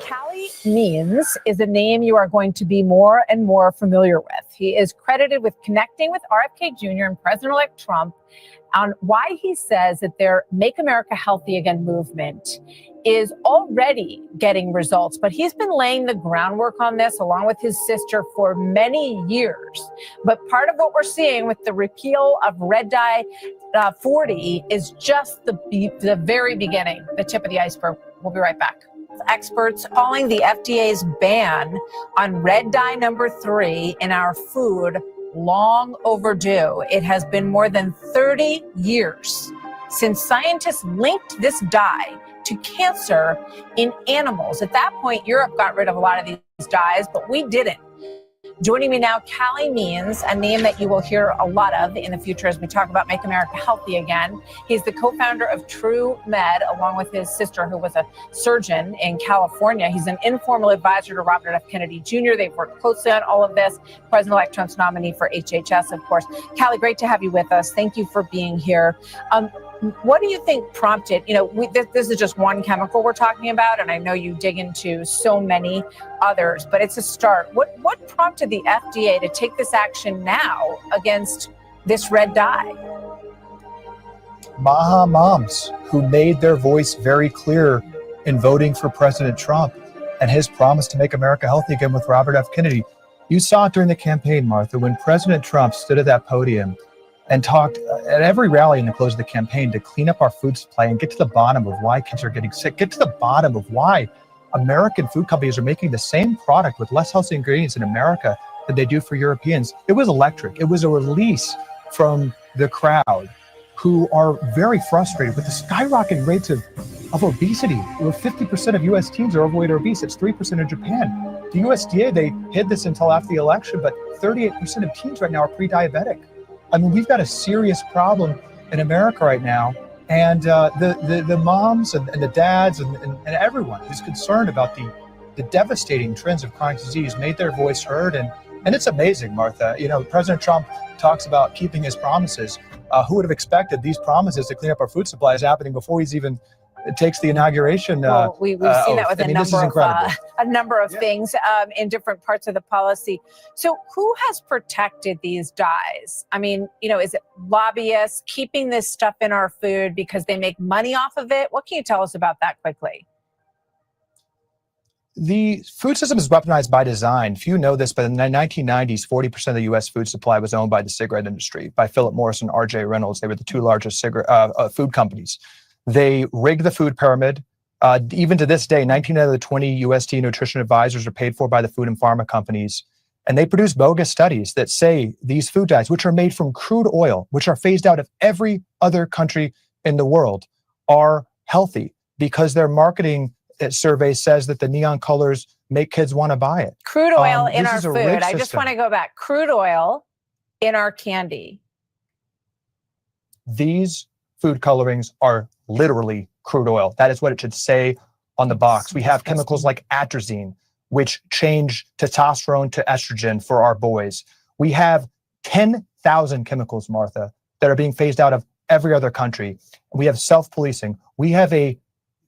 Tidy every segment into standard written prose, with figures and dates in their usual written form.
Calley Means is a name you are going to be more and more familiar with. He is credited with connecting with RFK Jr. and President-elect Trump on why he says that their Make America Healthy Again movement is already getting results. But he's been laying the groundwork on this along with his sister for many years. But part of what we're seeing with the repeal of Red Dye 40 is just the very beginning, the tip of the iceberg. We'll be right back. Experts calling the FDA's ban on red dye number 3 in our food long overdue. It has been more than 30 years since scientists linked this dye to cancer in animals. At that point, Europe got rid of a lot of these dyes, but we didn't. Joining me now, Calley Means, a name that you will hear a lot of in the future as we talk about Make America Healthy Again. He's the co-founder of True Med, along with his sister, who was a surgeon in California. He's an informal advisor to Robert F. Kennedy Jr. They've worked closely on all of this. President-elect Trump's nominee for HHS, of course. Calley, great to have you with us. Thank you for being here. What do you think prompted, this is just one chemical we're talking about, and I know you dig into so many others, but it's a start. What prompted the FDA to take this action now against this red dye? Maha moms who made their voice very clear in voting for President Trump and his promise to make America healthy again with Robert F. Kennedy. You saw it during the campaign, Martha, when President Trump stood at that podium and talked at every rally in the close of the campaign to clean up our food supply and get to the bottom of why kids are getting sick, get to the bottom of why American food companies are making the same product with less healthy ingredients in America than they do for Europeans. It was electric. It was a release from the crowd who are very frustrated with the skyrocketing rates of obesity, where 50% of U.S. teens are overweight or obese. It's 3% in Japan. The USDA, they hid this until after the election, but 38% of teens right now are pre-diabetic. I mean, we've got a serious problem in America right now, and the moms and the dads and everyone who's concerned about the devastating trends of chronic disease made their voice heard, and it's amazing, Martha. President Trump talks about keeping his promises. Who would have expected these promises to clean up our food supply is happening before he's even takes the inauguration? Well, we've seen that with a number of things in different parts of the policy. So who has protected these dyes? I mean, is it lobbyists keeping this stuff in our food because they make money off of it? What can you tell us about that quickly? The food system is weaponized by design. Few know this, but in the 1990s, 40% of the U.S. food supply was owned by the cigarette industry, by Philip Morris and R.J. Reynolds. They were the two largest food companies. They rigged the food pyramid. Even to this day, 19 out of the 20 USDA nutrition advisors are paid for by the food and pharma companies. And they produce bogus studies that say these food dyes, which are made from crude oil, which are phased out of every other country in the world, are healthy because their marketing survey says that the neon colors make kids want to buy it. Crude oil in our food. I just want to go back. Crude oil in our candy. These food colorings are literally crude oil. That is what it should say on the box. We have chemicals like atrazine, which change testosterone to estrogen for our boys. We have 10,000 chemicals, Martha, that are being phased out of every other country. We have self-policing. We have a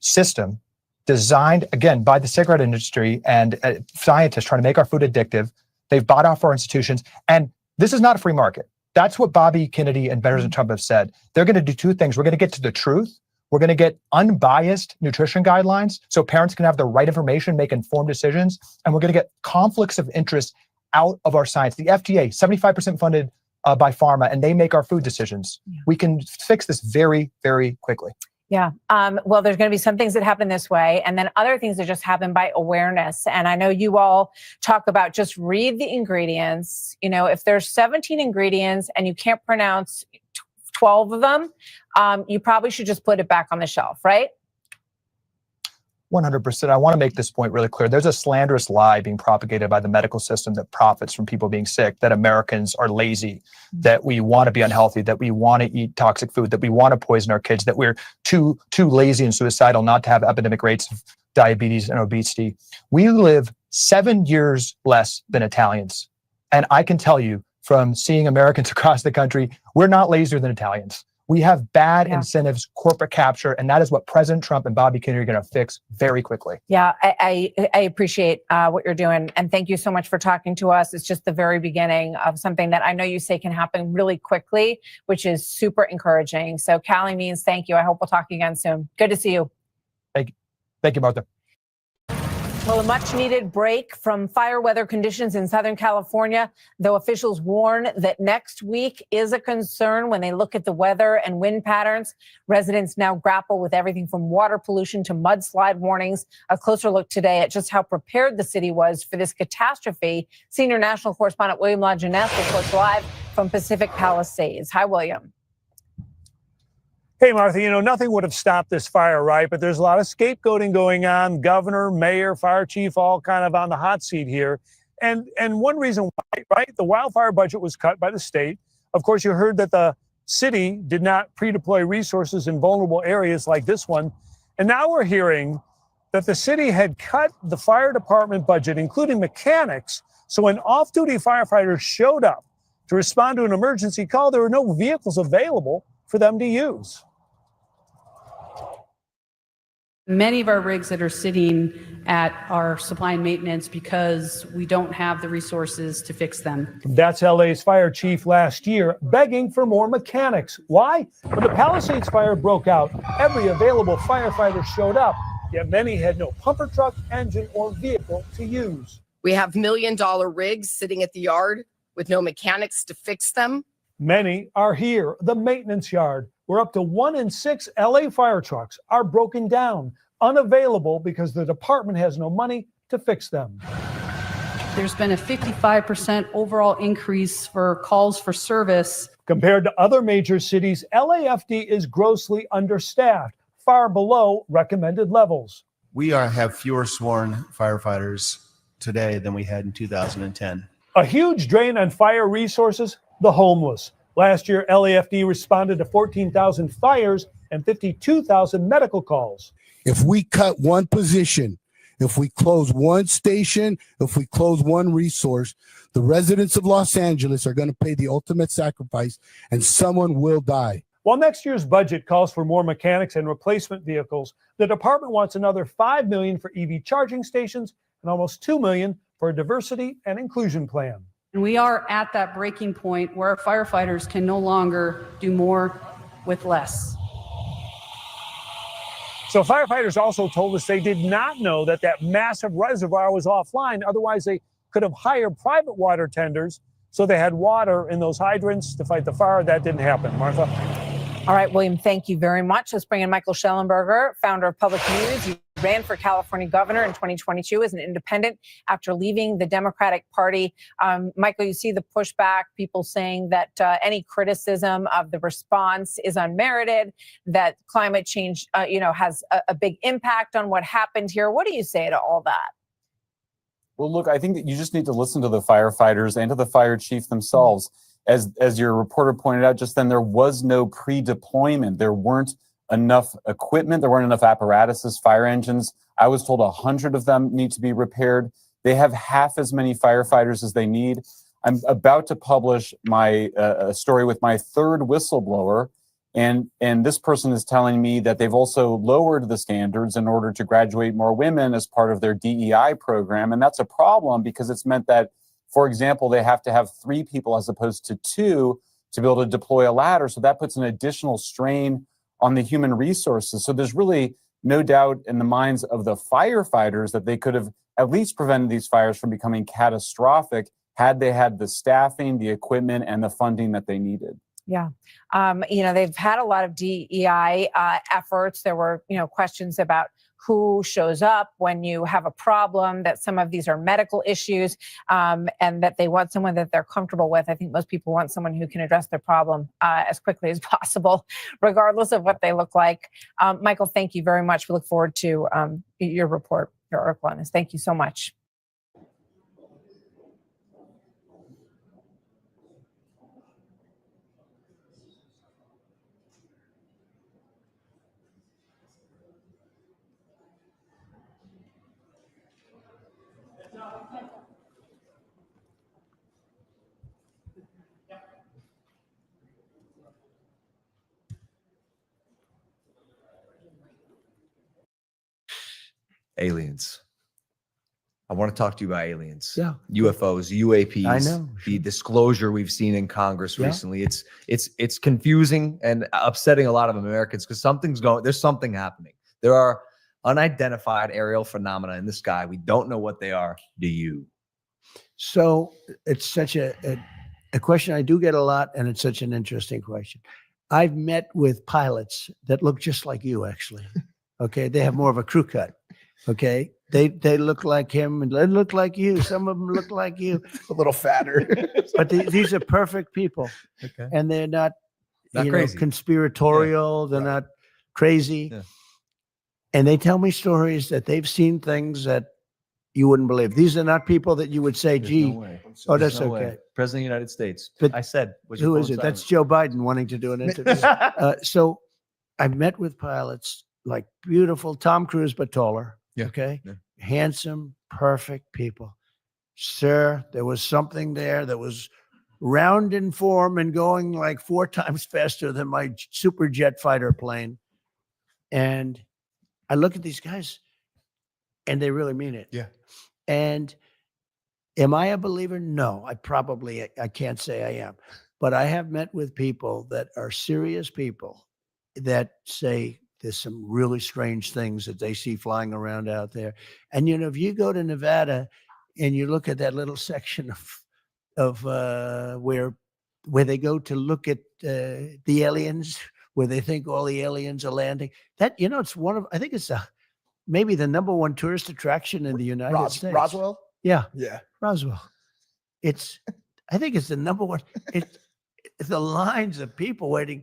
system designed, again, by the cigarette industry and scientists trying to make our food addictive. They've bought off our institutions. And this is not a free market. That's what Bobby Kennedy and President Trump have said. They're going to do two things. We're going to get to the truth. We're going to get unbiased nutrition guidelines so parents can have the right information, make informed decisions. And we're going to get conflicts of interest out of our science. The FDA, 75% funded by pharma, and they make our food decisions. Yeah. We can fix this very, very quickly. Yeah. Well, there's going to be some things that happen this way, and then other things that just happen by awareness. And I know you all talk about just read the ingredients. If there's 17 ingredients and you can't pronounce 12 of them, you probably should just put it back on the shelf, right? 100%. I want to make this point really clear. There's a slanderous lie being propagated by the medical system that profits from people being sick, that Americans are lazy, that we want to be unhealthy, that we want to eat toxic food, that we want to poison our kids, that we're too lazy and suicidal not to have epidemic rates of diabetes and obesity. We live 7 years less than Italians. And I can tell you from seeing Americans across the country, we're not lazier than Italians. We have bad Yeah. incentives, corporate capture, and that is what President Trump and Bobby Kennedy are going to fix very quickly. Yeah, I appreciate what you're doing. And thank you so much for talking to us. It's just the very beginning of something that I know you say can happen really quickly, which is super encouraging. So Callie Means, thank you. I hope we'll talk again soon. Good to see you. Thank you, Martha. Well, a much needed break from fire weather conditions in Southern California, though officials warn that next week is a concern when they look at the weather and wind patterns. Residents now grapple with everything from water pollution to mudslide warnings. A closer look today at just how prepared the city was for this catastrophe. Senior national correspondent William LaJeunesse reports live from Pacific Palisades. Hi, William. Hey, Martha, nothing would have stopped this fire, right? But there's a lot of scapegoating going on. Governor, mayor, fire chief, all kind of on the hot seat here. And one reason why, right? The wildfire budget was cut by the state. Of course, you heard that the city did not pre-deploy resources in vulnerable areas like this one. And now we're hearing that the city had cut the fire department budget, including mechanics. So when off-duty firefighters showed up to respond to an emergency call, there were no vehicles available for them to use. Many of our rigs that are sitting at our supply and maintenance because we don't have the resources to fix them. That's LA's fire chief last year begging for more mechanics. Why? When the Palisades fire broke out, every available firefighter showed up, yet many had no pumper truck, engine, or vehicle to use. We have $1 million rigs sitting at the yard with no mechanics to fix them. Many are here, the maintenance yard, where up to 1 in 6 LA fire trucks are broken down, unavailable because the department has no money to fix them. There's been a 55% overall increase for calls for service. Compared to other major cities, LAFD is grossly understaffed, far below recommended levels. We have fewer sworn firefighters today than we had in 2010. A huge drain on fire resources, the homeless. Last year, LAFD responded to 14,000 fires and 52,000 medical calls. If we cut one position, if we close one station, if we close one resource, the residents of Los Angeles are going to pay the ultimate sacrifice and someone will die. While next year's budget calls for more mechanics and replacement vehicles, the department wants another $5 million for EV charging stations and almost $2 million for a diversity and inclusion plan. And we are at that breaking point where our firefighters can no longer do more with less. So firefighters also told us they did not know that massive reservoir was offline. Otherwise, they could have hired private water tenders so they had water in those hydrants to fight the fire. That didn't happen. Martha? All right, William, thank you very much. Let's bring in Michael Shellenberger, founder of Public News. He ran for California governor in 2022 as an independent after leaving the Democratic Party. Michael, you see the pushback, people saying that any criticism of the response is unmerited, that climate change, has a big impact on what happened here. What do you say to all that? Well, look, I think that you just need to listen to the firefighters and to the fire chief themselves. As your reporter pointed out just then, there was no pre-deployment. There weren't enough equipment. There weren't enough apparatuses, fire engines. I was told 100 of them need to be repaired. They have half as many firefighters as they need. I'm about to publish my story with my third whistleblower. And this person is telling me that they've also lowered the standards in order to graduate more women as part of their DEI program. And that's a problem because it's meant that, for example, they have to have 3 people as opposed to 2 to be able to deploy a ladder. So that puts an additional strain on the human resources. So there's really no doubt in the minds of the firefighters that they could have at least prevented these fires from becoming catastrophic had they had the staffing, the equipment, and the funding that they needed. Yeah. They've had a lot of DEI efforts. There were, questions about who shows up when you have a problem, that some of these are medical issues, and that they want someone that they're comfortable with. I think most people want someone who can address their problem as quickly as possible, regardless of what they look like. Michael, thank you very much. We look forward to your report, your article on this. Thank you so much. Aliens. I want to talk to you about aliens. Yeah. UFOs, UAPs. I know, The disclosure we've seen in Congress Yeah. recently. It's confusing and upsetting a lot of Americans because there's something happening. There are unidentified aerial phenomena in the sky. We don't know what they are. Do you? So it's such a question I do get a lot, and it's such an interesting question. I've met with pilots that look just like you, actually. Okay, they have more of a crew cut. Okay, they look like him, and they look like you. Some of them look like you, A little fatter. but these are perfect people, Okay. and they're not, Not crazy. conspiratorial. They're not crazy, Yeah. and they tell me stories that they've seen things that you wouldn't believe. These are not people that you would say, There's "Gee, no way. oh, There's that's no way. okay." President of the United States. But I said, was your Who phone is it? That's silent? Joe Biden wanting to do an interview. So I've met with pilots like beautiful Tom Cruise, but taller. Yeah, Okay. yeah. Handsome, perfect people. Sir, there was something there that was round in form and going like 4 times faster than my super jet fighter plane. And I look at these guys and they really mean it. Yeah. And am I a believer? No, I can't say I am. But I have met with people that are serious people that say there's some really strange things that they see flying around out there. And if you go to Nevada and you look at that little section of where they go to look at the aliens, where they think all the aliens are landing, that it's I think it's maybe the number one tourist attraction in the United States. Roswell? Yeah, Yeah. Roswell. I think it's the number one. It's the lines of people waiting.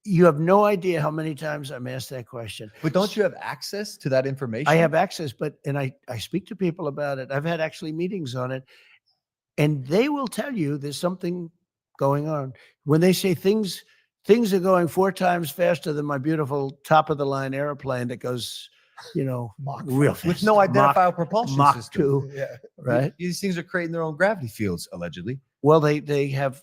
You have no idea how many times I'm asked that question. But don't you have access to that information? I have access, and I speak to people about it. I've had actually meetings on it, and they will tell you there's something going on. When they say things are going 4 times faster than my beautiful top of the line airplane that goes, Mach real five. fast. with no identifiable propulsion Mach system. 2, Yeah. right? These things are creating their own gravity fields, allegedly. Well, they have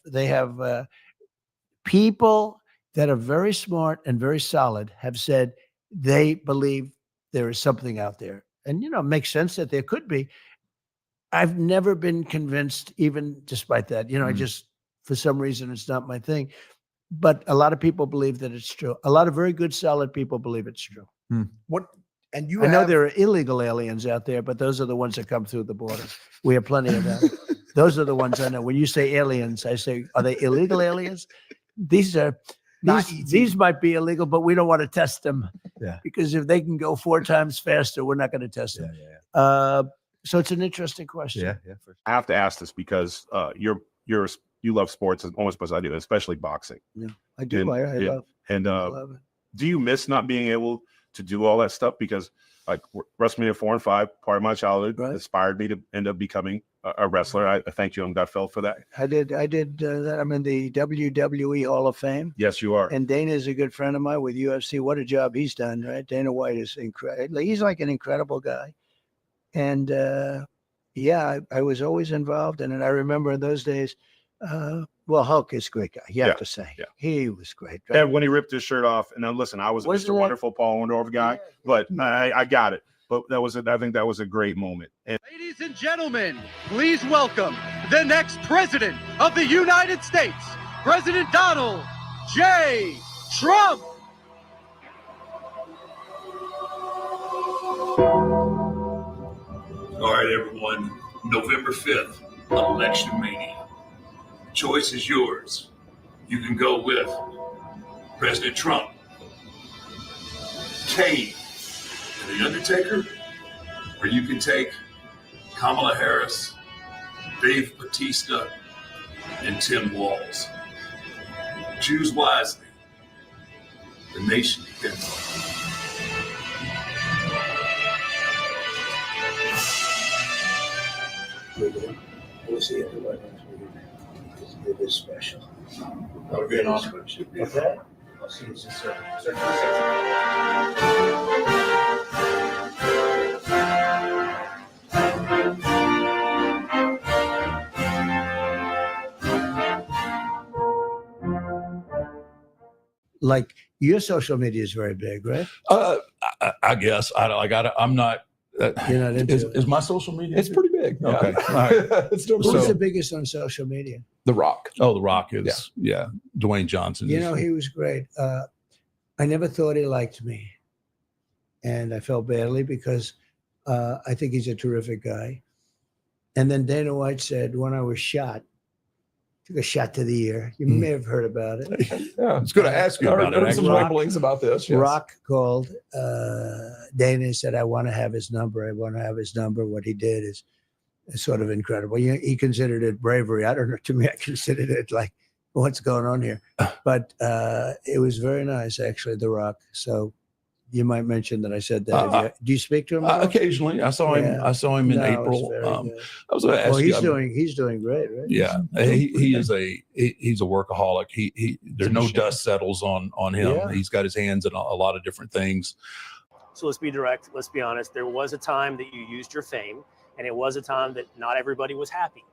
people that are very smart and very solid have said they believe there is something out there, and it makes sense that there could be. I've never been convinced, even despite that. I just, for some reason, it's not my thing. But a lot of people believe that it's true. A lot of very good, solid people believe it's true. What? And I know there are illegal aliens out there, but those are the ones that come through the border. We have plenty of them. Those are the ones I know. When you say aliens, I say, are they illegal aliens? These might be illegal, but we don't want to test them. Yeah. Because if they can go 4 times faster, we're not going to test them. So it's an interesting question. Yeah. For sure. I have to ask this because you love sports as almost as I do, especially boxing. Yeah, I do. And- I yeah. love, And I love it. do you miss not being able to do all that stuff? Because like WrestleMania 4 and 5, part of my childhood, Right. inspired me to end up becoming a wrestler. I thank you on Gutfeld for that. I did that. I'm in the WWE Hall of Fame. Yes, you are. And Dana is a good friend of mine with UFC. What a job he's done, right? Dana White is incredible. He's like an incredible guy. And I was always involved. And I remember in those days, Hulk is a great guy. You have to say. Yeah. He was great. Right? And when he ripped his shirt off, and now listen, I was a Wasn't Mr. that- Wonderful Paul Orndorff guy, but I got it. But I think that was a great moment. And Ladies and gentlemen, please welcome the next president of the United States, President Donald J. Trump. All right, everyone. November 5th, Election Mania. Choice is yours. You can go with President Trump, Kane, and The Undertaker, or you can take Kamala Harris, Dave Bautista, and Tim Walz. Choose wisely. The nation depends on you. We'll see it. It is special. Okay, awesome. Okay. I'll see you soon. Like your social media is very big, right? I guess I'm not. You're not into it. Is my social media? It's pretty big. Yeah. Okay. All right. It's still Who's pretty the big. biggest on social media? The Rock. Oh, The Rock is Dwayne Johnson. You is- know, he was great. I never thought he liked me. And I felt badly because I think he's a terrific guy. And then Dana White said, when I was shot, took a shot to the ear. You may have heard about it. Yeah. I was going to ask you I about heard it. some Actually. rumblings about this. Yes. Rock called Dana and said, I want to have his number. I want to have his number. What he did is sort of incredible. He considered it bravery. I don't know. To me, I considered it like, what's going on here? But it was very nice, actually, The Rock. So you might mention that I said that. Do you speak to him? at all? Occasionally, I saw him. Yeah. I saw him in No, it's April. very good. I was going to ask Well, you. he's doing great, right? Yeah, he's a workaholic. There's no dust settles on him. Yeah. He's got his hands in a lot of different things. So let's be direct. Let's be honest. There was a time that you used your fame, and it was a time that not everybody was happy.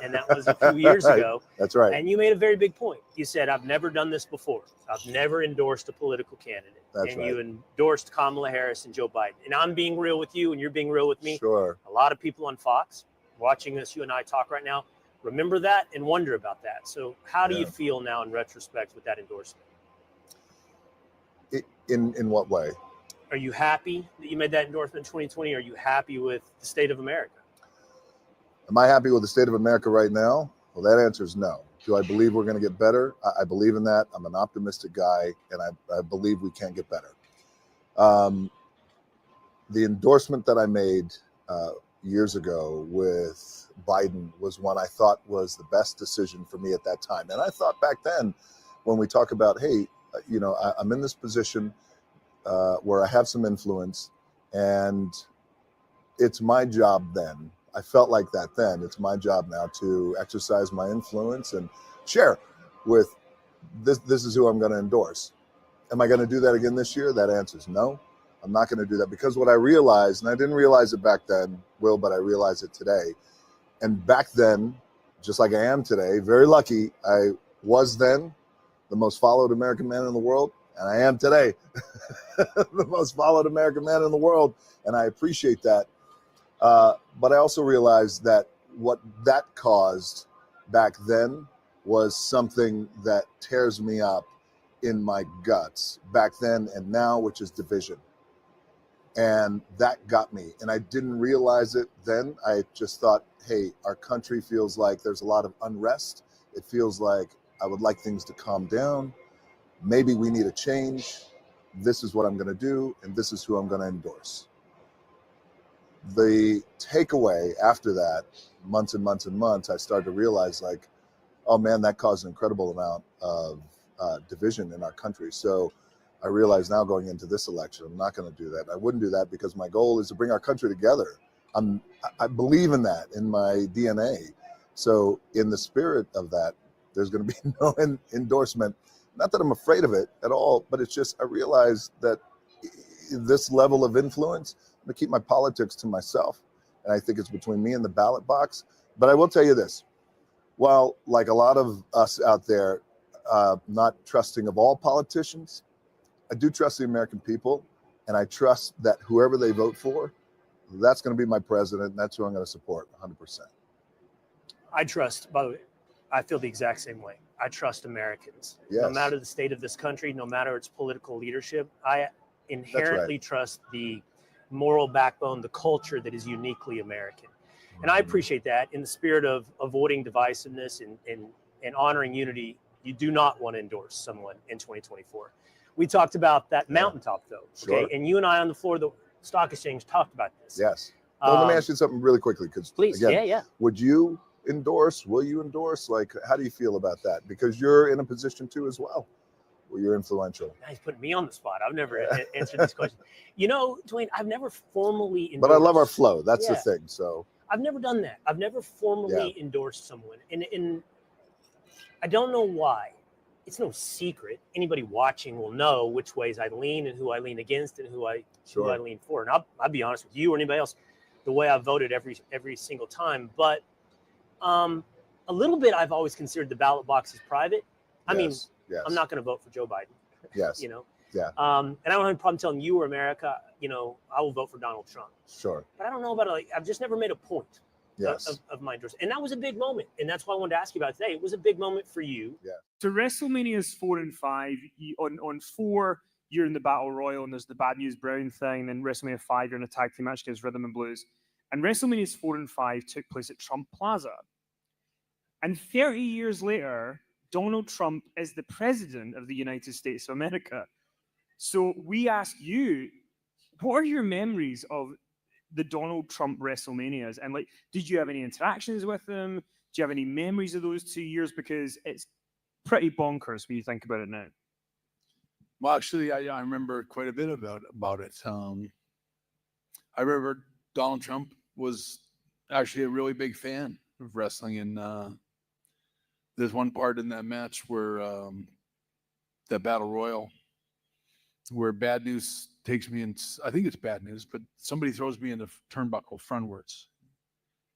And that was a few years ago. That's right. And you made a very big point. You said, I've never done this before. I've never endorsed a political candidate. That's and right. you endorsed Kamala Harris and Joe Biden. And I'm being real with you, and you're being real with me. Sure. A lot of people on Fox watching us, you and I talk right now, remember that and wonder about that. So how do you feel now in retrospect with that endorsement? In what way? Are you happy that you made that endorsement in 2020? Are you happy with the state of America? Am I happy with the state of America right now? Well, that answer is no. Do I believe we're going to get better? I believe in that. I'm an optimistic guy, and I believe we can get better. The endorsement that I made years ago with Biden was one I thought was the best decision for me at that time. And I thought back then, when we talk about, hey, I'm in this position where I have some influence, and it's my job then. I felt like that then. It's my job now to exercise my influence and share with this. This is who I'm going to endorse. Am I going to do that again this year? That answer is no. I'm not going to do that, because what I realized, and I didn't realize it back then, Will, but I realize it today. And back then, just like I am today, very lucky, I was then the most followed American man in the world, and I am today the most followed American man in the world, and I appreciate that. But I also realized that what that caused back then was something that tears me up in my guts back then and now, which is division. And that got me. And I didn't realize it then. I just thought, hey, our country feels like there's a lot of unrest. It feels like I would like things to calm down. Maybe we need a change. This is what I'm going to do, and this is who I'm going to endorse. The takeaway after that, months and months and months, I started to realize, like, oh man, that caused an incredible amount of division in our country. So I realize now, going into this election, I'm not going to do that. I wouldn't do that, because my goal is to bring our country together. I believe in that in my DNA. So in the spirit of that, there's going to be no endorsement. Not that I'm afraid of it at all, but it's just I realize that this level of influence, I'm going to keep my politics to myself. And I think it's between me and the ballot box. But I will tell you this. While, like a lot of us out there, not trusting of all politicians, I do trust the American people. And I trust that whoever they vote for, that's going to be my president. And that's who I'm going to support 100%. I trust, by the way, I feel the exact same way. I trust Americans. No Yes. matter the state of this country, no matter its political leadership, I inherently trust the moral backbone, the culture that is uniquely American. And I appreciate that. In the spirit of avoiding divisiveness and honoring unity, you do not want to endorse someone in 2024. We talked about that mountaintop, though. Okay. Sure. And you and I on the floor of the stock exchange talked about this. Yes. Well, let me ask you something really quickly, because Please. again, Yeah. would you endorse? Will you endorse? Like, how do you feel about that? Because you're in a position too as well, where you're influential. Now he's putting me on the spot. I've never answered this question. You know, Dwayne, I've never formally endorsed. But I love our flow. That's the Yeah. thing. So I've never done that. I've never formally endorsed someone. And I don't know why. It's no secret. Anybody watching will know which ways I lean and who I lean against and who I lean for. And I'll be honest with you or anybody else, the way I've voted every single time. But a little bit, I've always considered the ballot box as private. I mean, yes. I'm not going to vote for Joe Biden. Yes. You know, Yeah. And I don't have a problem telling you or America, I will vote for Donald Trump. Sure. But I don't know about it. I've just never made a point of my interest. And that was a big moment. And that's why I wanted to ask you about it today. It was a big moment for you. Yeah. So WrestleMania's 4 and 5. On 4, you're in the Battle Royal, and there's the Bad News Brown thing. And then WrestleMania 5, you're in a tag team match against Rhythm and Blues. And WrestleMania's 4 and 5 took place at Trump Plaza. And 30 years later, Donald Trump is the president of the United States of America. So we ask you, what are your memories of the Donald Trump WrestleManias? And did you have any interactions with him? Do you have any memories of those 2 years? Because it's pretty bonkers when you think about it now. Well, actually, I remember quite a bit about it. I remember Donald Trump was actually a really big fan of wrestling, and there's one part in that match where the Battle Royal, where Bad News takes me in. I think it's Bad News, but somebody throws me in the turnbuckle frontwards,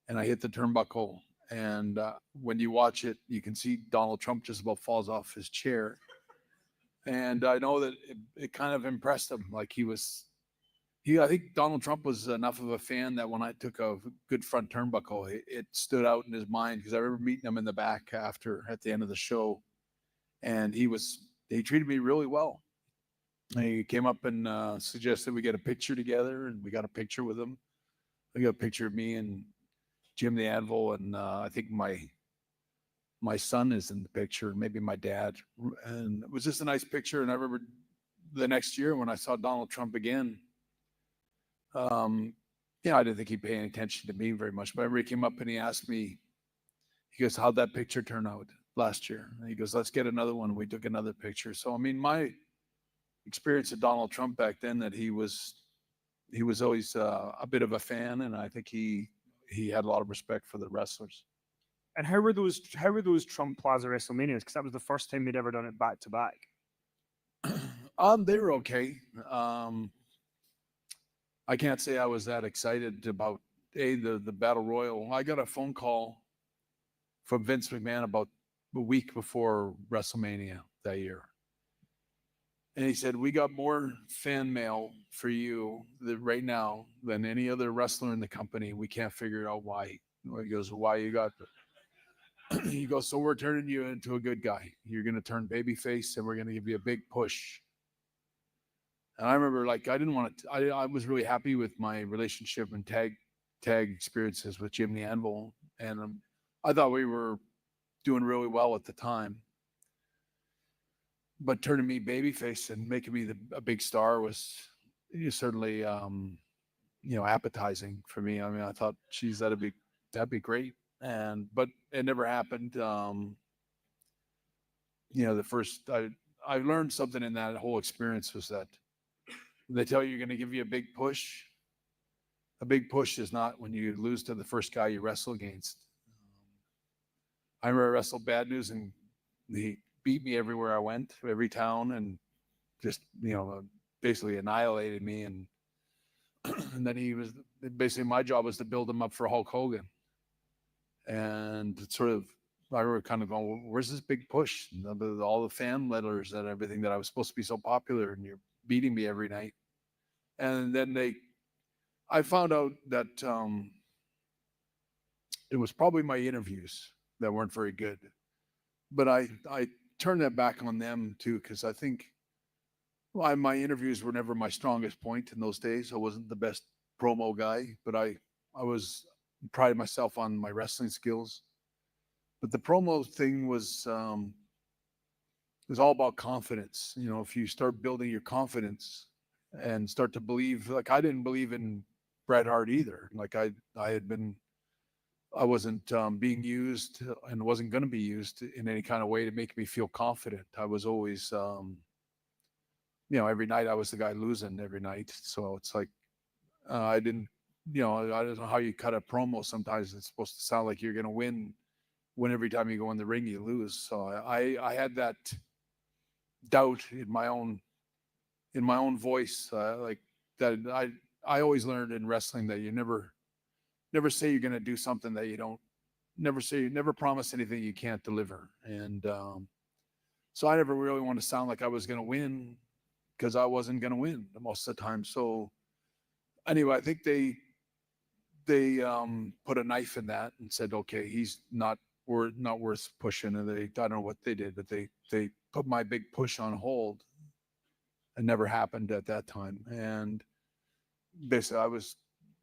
and I hit the turnbuckle. And when you watch it, you can see Donald Trump just about falls off his chair. And I know that it kind of impressed him. I think Donald Trump was enough of a fan that when I took a good front turnbuckle, it stood out in his mind, because I remember meeting him in the back at the end of the show, and he treated me really well. He came up and suggested we get a picture together, and we got a picture with him. I got a picture of me and Jim the Anvil, and I think my son is in the picture, maybe my dad. And it was just a nice picture. And I remember the next year when I saw Donald Trump again, I didn't think he'd pay any attention to me very much. But I remember he came up and he asked me, he goes, "How'd that picture turn out last year?" And he goes, "Let's get another one." We took another picture. So, I mean, my experience of Donald Trump back then, that he was always a bit of a fan. And I think he had a lot of respect for the wrestlers. And how were those Trump Plaza WrestleManias? Because that was the first time they'd ever done it back to back. They were okay. I can't say I was that excited about the Battle Royal. I got a phone call from Vince McMahon about a week before WrestleMania that year. And he said, "We got more fan mail for you right now than any other wrestler in the company. We can't figure out why." He goes, "Why you got that?" He goes, "So we're turning you into a good guy. You're going to turn babyface, and we're going to give you a big push." And I remember, I didn't want to. I was really happy with my relationship and tag experiences with Jim the Anvil, and I thought we were doing really well at the time. But turning me babyface and making me a big star was certainly, appetizing for me. I mean, I thought, geez, that'd be great. But it never happened. I learned something in that whole experience, was that they tell you you're going to give you a big push. A big push is not when you lose to the first guy you wrestle against. I remember I wrestled Bad News, and he beat me everywhere I went, every town, and just, basically annihilated me. And then basically my job was to build him up for Hulk Hogan. And I remember kind of going, "Well, where's this big push? All the fan letters and everything, that I was supposed to be so popular, and you're beating me every night." And then I found out that it was probably my interviews that weren't very good. But I turned that back on them too, because I think my interviews were never my strongest point in those days. I wasn't the best promo guy, but I prided myself on my wrestling skills. But the promo thing was all about confidence. If you start building your confidence and start to believe, I didn't believe in Bret Hart either. I wasn't being used, and wasn't going to be used in any kind of way to make me feel confident. I was always, every night I was the guy losing every night. So it's I didn't, I don't know how you cut a promo. Sometimes it's supposed to sound like you're going to win, when every time you go in the ring, you lose. So I had that doubt in my own voice, that I always learned in wrestling that you never say you're going to do something that you don't, never promise anything you can't deliver. And so I never really want to sound like I was going to win, because I wasn't going to win most of the time. So anyway, I think they put a knife in that and said, okay, he's not worth pushing. And I don't know what they did, but they put my big push on hold. It never happened at that time. And basically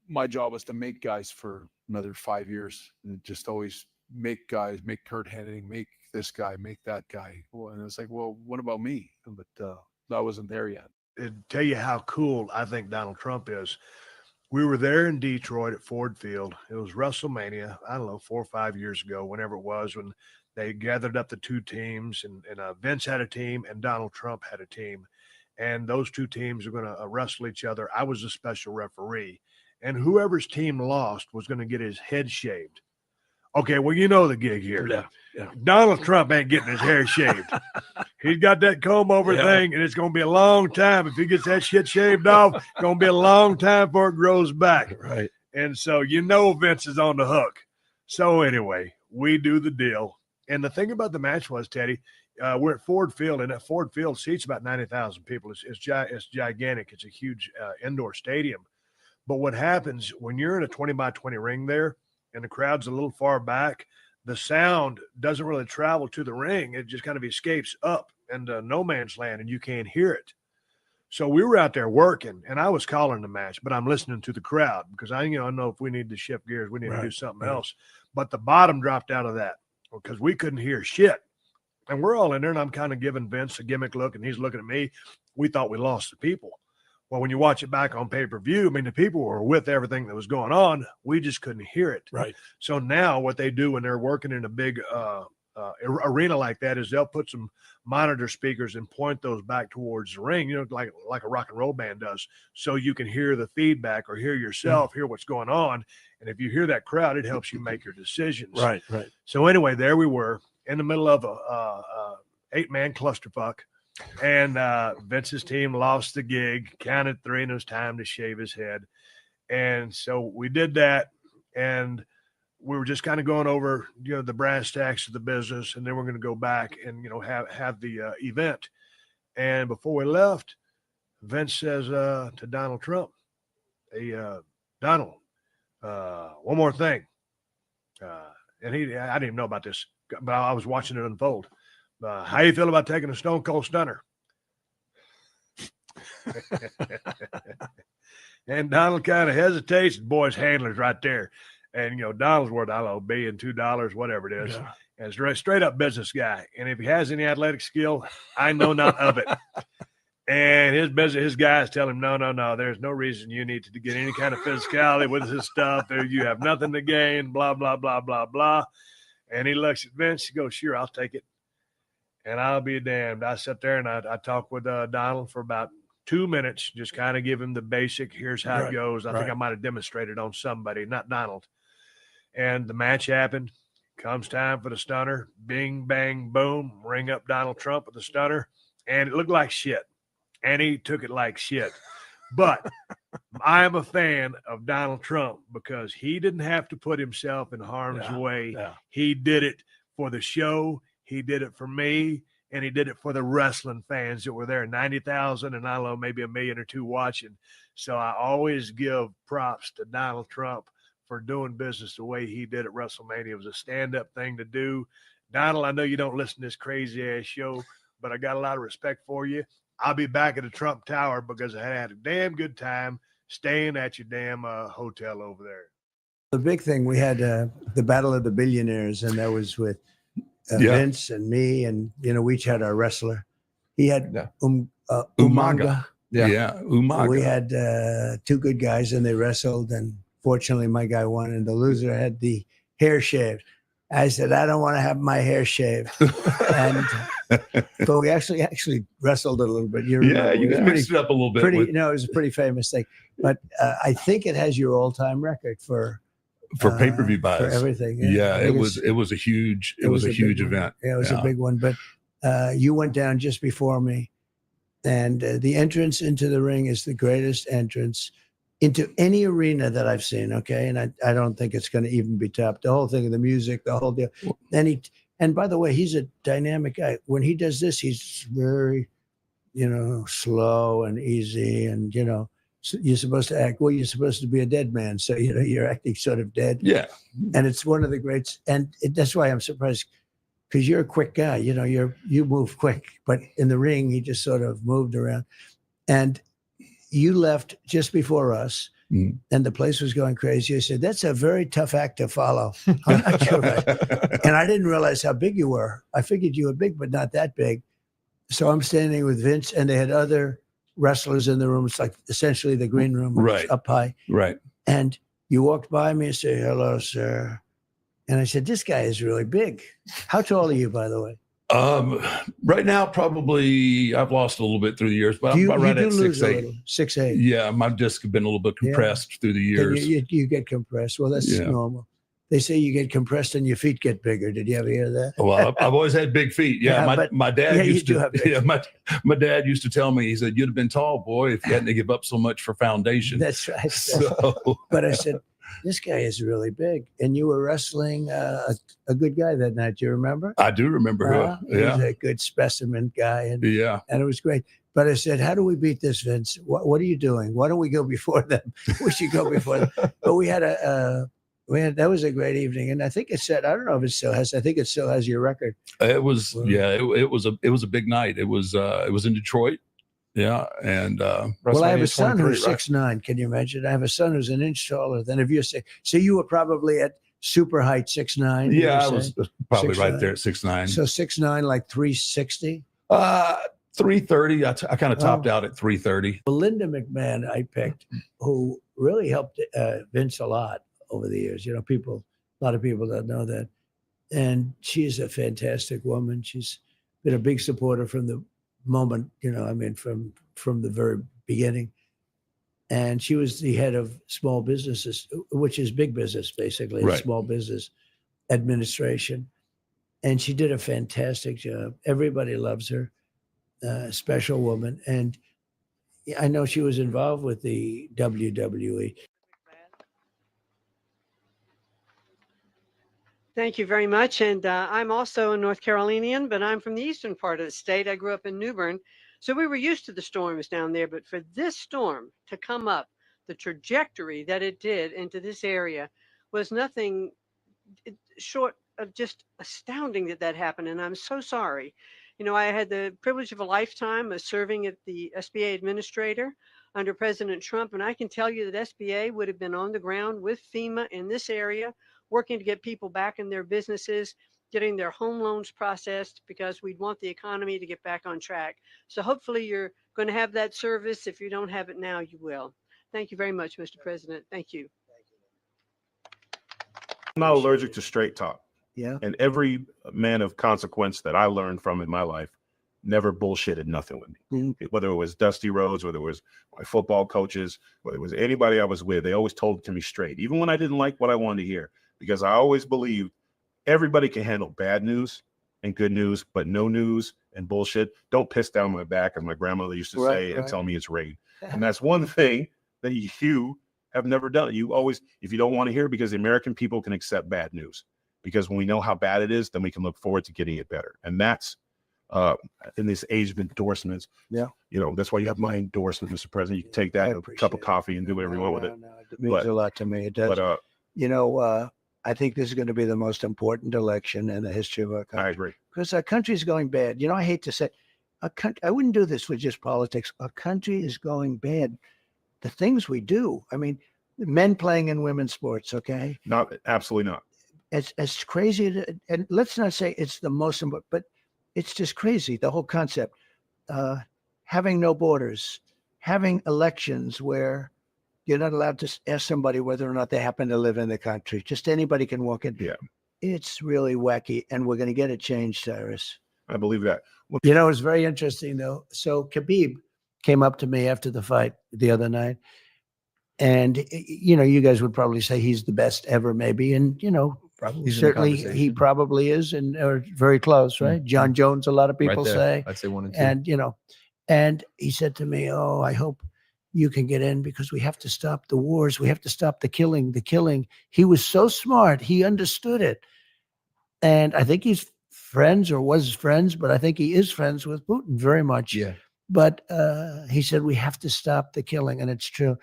my job was to make guys for another 5 years, and just always make guys, make Kurt Hennig, make this guy, make that guy. And it's like, well, what about me? But I wasn't there yet. It'd tell you how cool I think Donald Trump is. We were there in Detroit at Ford Field. It was WrestleMania, I don't know, 4 or 5 years ago, whenever it was, when they gathered up the two teams, and Vince had a team and Donald Trump had a team. And those two teams are going to wrestle each other. I was a special referee. And whoever's team lost was going to get his head shaved. Okay, well, you know the gig here. Yeah. Donald Trump ain't getting his hair shaved. He's got that comb over thing, and it's going to be a long time. If he gets that shit shaved off, it's going to be a long time before it grows back. Right. And so you know Vince is on the hook. So anyway, we do the deal. And the thing about the match was, Teddy, we're at Ford Field, and that Ford Field seats about 90,000 people. It's gigantic. It's a huge indoor stadium. But what happens when you're in a 20 by 20 ring there, and the crowd's a little far back, the sound doesn't really travel to the ring. It just kind of escapes up into no man's land, and you can't hear it. So we were out there working, and I was calling the match, but I'm listening to the crowd because I know if we need to shift gears, we need to do something else. But the bottom dropped out of that because we couldn't hear shit. And we're all in there, and I'm kind of giving Vince a gimmick look, and he's looking at me. We thought we lost the people. Well, when you watch it back on pay-per-view, I mean, the people were with everything that was going on. We just couldn't hear it. Right. So now what they do when they're working in a big arena like that is they'll put some monitor speakers and point those back towards the ring, like a rock and roll band does, so you can hear the feedback or hear yourself, hear what's going on. And if you hear that crowd, it helps you make your decisions. Right. So anyway, there we were in the middle of a 8-man clusterfuck. And Vince's team lost the gig, counted 3, and it was time to shave his head. And so we did that, and we were just kind of going over, the brass tacks of the business, and then we're going to go back and, have the event. And before we left, Vince says to Donald Trump, "Hey, Donald, one more thing." And I didn't even know about this, but I was watching it unfold. How you feel about taking a Stone Cold Stunner? And Donald kind of hesitates. The boy's handler's right there. And, Donald's worth, I don't know, $1 billion, $2, whatever it is. Yeah. And it's straight up business guy. And if he has any athletic skill, I know none of it. And his guys tell him, no, there's no reason you need to get any kind of physicality with this stuff. You have nothing to gain, blah, blah, blah, blah, blah. And he looks at Vince. He goes, "Sure, I'll take it." And I'll be damned. I sat there and I talked with Donald for about 2 minutes, just kind of give him the basic, here's how it goes. I think I might have demonstrated on somebody, not Donald. And the match happened. Comes time for the stunner. Bing, bang, boom. Ring up Donald Trump with the stunner. And it looked like shit. And he took it like shit. But I am a fan of Donald Trump because he didn't have to put himself in harm's way. Yeah. He did it for the show. He did it for me, and he did it for the wrestling fans that were there, 90,000, and I don't know, maybe 1 million or 2 watching. So I always give props to Donald Trump for doing business the way he did at WrestleMania. It was a stand-up thing to do. Donald, I know you don't listen to this crazy-ass show, but I got a lot of respect for you. I'll be back at the Trump Tower because I had a damn good time staying at your damn hotel over there. The big thing, we had the Battle of the Billionaires, and that was with Vince and me, and we each had our wrestler. He had Umaga. Umaga. We had 2 good guys, and they wrestled, and fortunately my guy won, and the loser had the hair shaved. I said, "I don't want to have my hair shaved." And but we actually wrestled a little bit. You mixed it up a little bit. It was a pretty famous thing. But I think it has your all-time record for pay-per-view buys, for everything. Yeah, it was a huge event. Yeah, it was a big one. But you went down just before me, and the entrance into the ring is the greatest entrance into any arena that I've seen. Okay, and I don't think it's going to even be topped. The whole thing of the music, the whole deal. And by the way, he's a dynamic guy. When he does this, he's very slow and easy, and you're supposed to act. Well, you're supposed to be a dead man, so you're acting sort of dead. Yeah. And it's one of the greats, and that's why I'm surprised, because you're a quick guy. You move quick, but in the ring, he just sort of moved around. And you left just before us, and the place was going crazy. I said, "That's a very tough act to follow." I'm not sure, and I didn't realize how big you were. I figured you were big, but not that big. So I'm standing with Vince, and they had other wrestlers in the room. It's like essentially the green room, Right. up high. Right. And you walked by me and said, "Hello, sir." And I said, "This guy is really big." How tall are you, by the way? Right now, probably I've lost a little bit through the years, but You I'm right do at lose a 6'8". little. 6'8". Yeah, my disc have been a little bit compressed through the years. You get compressed. Well, that's Yeah. normal. They say you get compressed and your feet get bigger. Did you ever hear that? Well, I've always had big feet. Yeah, Yeah, but- my dad yeah, you used do to. have big Yeah, my dad used to tell me. He said, "You'd have been tall, boy, if you hadn't to give up so much for foundation." That's right. So, But I said, this guy is really big. And you were wrestling a good guy that night. Do you remember? I do remember He was a good specimen guy. And it was great. But I said, how do we beat this, Vince? What are you doing? Why don't we go before them? We should go before them. But we had that was a great evening. And I think it said, I don't know if it still has, I think it still has your record. It was, it was a big night. It was in Detroit. Yeah. And, Well, I have a son who's 6'9". Can you imagine? I have a son who's an inch taller than if you're saying. So you were probably at super height 6'9". Yeah, I was probably right 6'9". there at 6'9". So 6'9", like 360. 330. I kind of topped out at 330. Belinda McMahon I picked, who really helped Vince a lot over the years. A lot of people don't know that. And she's a fantastic woman. She's been a big supporter from the moment, from the very beginning. And she was the head of small businesses, which is big business, basically, Right. small business administration. And she did a fantastic job. Everybody loves her. Special woman. And I know she was involved with the WWE. Thank you very much. And I'm also a North Carolinian, but I'm from the eastern part of the state. I grew up in New Bern. So we were used to the storms down there. But for this storm to come up, the trajectory that it did into this area was nothing short of just astounding that happened. And I'm so sorry. I had the privilege of a lifetime of serving as the SBA administrator under President Trump. And I can tell you that SBA would have been on the ground with FEMA in this area, working to get people back in their businesses, getting their home loans processed, because we'd want the economy to get back on track. So hopefully you're going to have that service. If you don't have it now, you will. Thank you very much, Mr. President. Thank you. I'm not allergic to straight talk. Yeah. And every man of consequence that I learned from in my life never bullshitted nothing with me. Whether it was Dusty Rhodes, whether it was my football coaches, whether it was anybody I was with, they always told it to me straight, even when I didn't like what I wanted to hear, because I always believed everybody can handle bad news and good news, but no news and bullshit don't piss down my back, as my grandmother used to say, and tell me it's rain. And that's one thing that you have never done. You always, if you don't want to hear, because the American people can accept bad news, because when we know how bad it is, then we can look forward to getting it better. And that's in this age of endorsements. Yeah. That's why you have my endorsement, Mr. President. You can take that, a cup of coffee, and do whatever you want with it. It means a lot to me. It does. But I think this is going to be the most important election in the history of our country. I agree. Because our country is going bad. I hate to say, I wouldn't do this with just politics. Our country is going bad. The things we do. I mean, men playing in women's sports. Okay. Absolutely not. As crazy, and let's not say it's the most important, but it's just crazy. The whole concept, having no borders, having elections where you're not allowed to ask somebody whether or not they happen to live in the country. Just anybody can walk in. Yeah. It's really wacky, and we're going to get it changed, Cyrus. I believe that. It's very interesting, though. So Khabib came up to me after the fight the other night, and, you guys would probably say he's the best ever, maybe. And, Probably certainly he probably is, and or very close, right? John Jones, a lot of people say. I'd say 1 and 2. And, and he said to me, "Oh, I hope you can get in, because we have to stop the wars. We have to stop the killing. He was so smart. He understood it. And I think he's friends, or was friends, but I think he is friends with Putin very much. Yeah. But he said, we have to stop the killing. And it's true.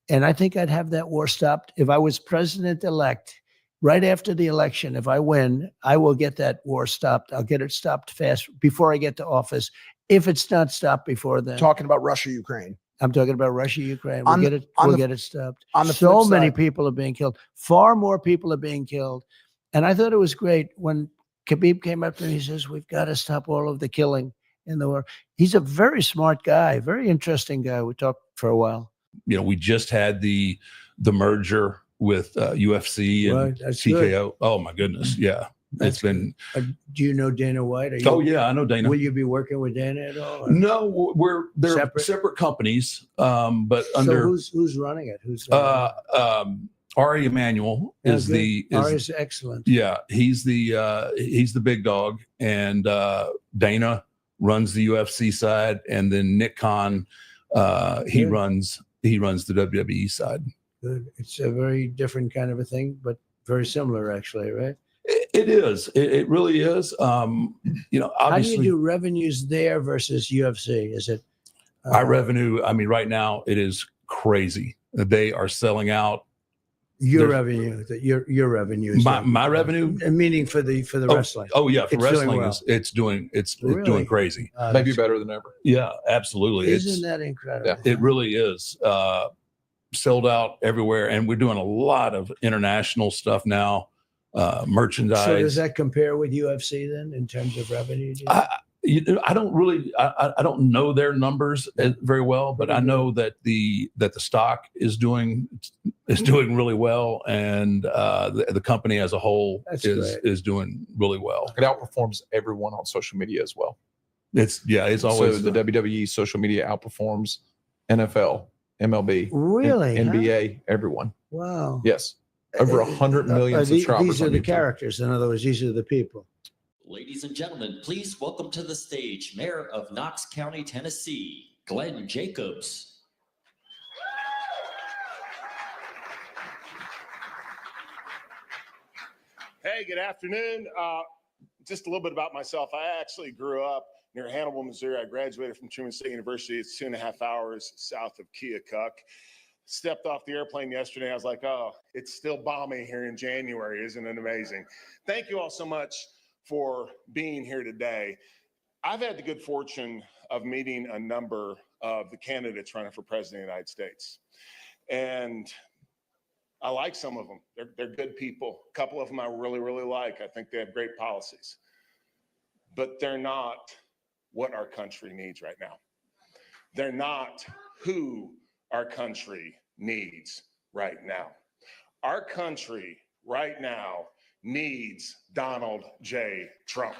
And I think I'd have that war stopped. If I was president-elect, right after the election, if I win, I will get that war stopped. I'll get it stopped fast before I get to office. If it's not stopped before then. Talking about Russia, Ukraine. I'm talking about Russia, Ukraine. On We'll the- get it. on We'll the- get it stopped. on the So flip many side- people are being killed. Far more people are being killed. And I thought it was great when Khabib came up to me. He says, "We've got to stop all of the killing in the world." He's a very smart guy, very interesting guy. We talked for a while. You know, we just had the merger with UFC and Right, that's good. TKO. Oh my goodness, yeah, it's been. Do you know Dana White? Are you, Oh yeah, I know Dana. Will you be working with Dana at all? or- No, they're Separate? separate companies, but So under who's running it? Who's Ari Emanuel Yeah, is good. the Ari's excellent. Yeah, he's the big dog, and Dana runs the UFC side, and then Nick Khan he Good. runs the WWE side. Good. It's a very different kind of a thing, but very similar, actually, right? It is. It really is. You know, How do obviously, you do revenues there versus UFC? Is it our revenue. I mean, right now it is crazy. They are selling out. your There's- revenue? Your revenue? Is My revenue. meaning for the wrestling. Oh yeah, for It's doing wrestling well. it's doing Really? doing crazy. Maybe better than ever. Yeah, absolutely. Isn't that incredible? It really is. Sold out everywhere, and we're doing a lot of international stuff now. Merchandise. So does that compare with UFC then in terms of revenue? do you think? I don't really. I don't know their numbers very well, but I know that the stock is doing really well, and the company as a whole That's is doing really well. It outperforms everyone on social media as well. It's always so the WWE social media outperforms NFL, MLB, Really, huh? NBA, everyone. Wow. Yes, over 100 million subscribers. These are on the YouTube. characters. In other words, these are the people. Ladies and gentlemen, please welcome to the stage Mayor of Knox County, Tennessee, Glenn Jacobs. Hey, good afternoon. Just a little bit about myself. I actually grew up near Hannibal, Missouri. I graduated from Truman State University. It's 2.5 hours south of Keokuk. Stepped off the airplane yesterday. I was like, oh, it's still balmy here in January. Isn't it amazing? Thank you all so much for being here today. I've had the good fortune of meeting a number of the candidates running for president of the United States. And I like some of them. They're good people. A couple of them I really, really like. I think they have great policies. But they're not what our country needs right now. They're not who our country needs right now. Our country right now needs Donald J. Trump.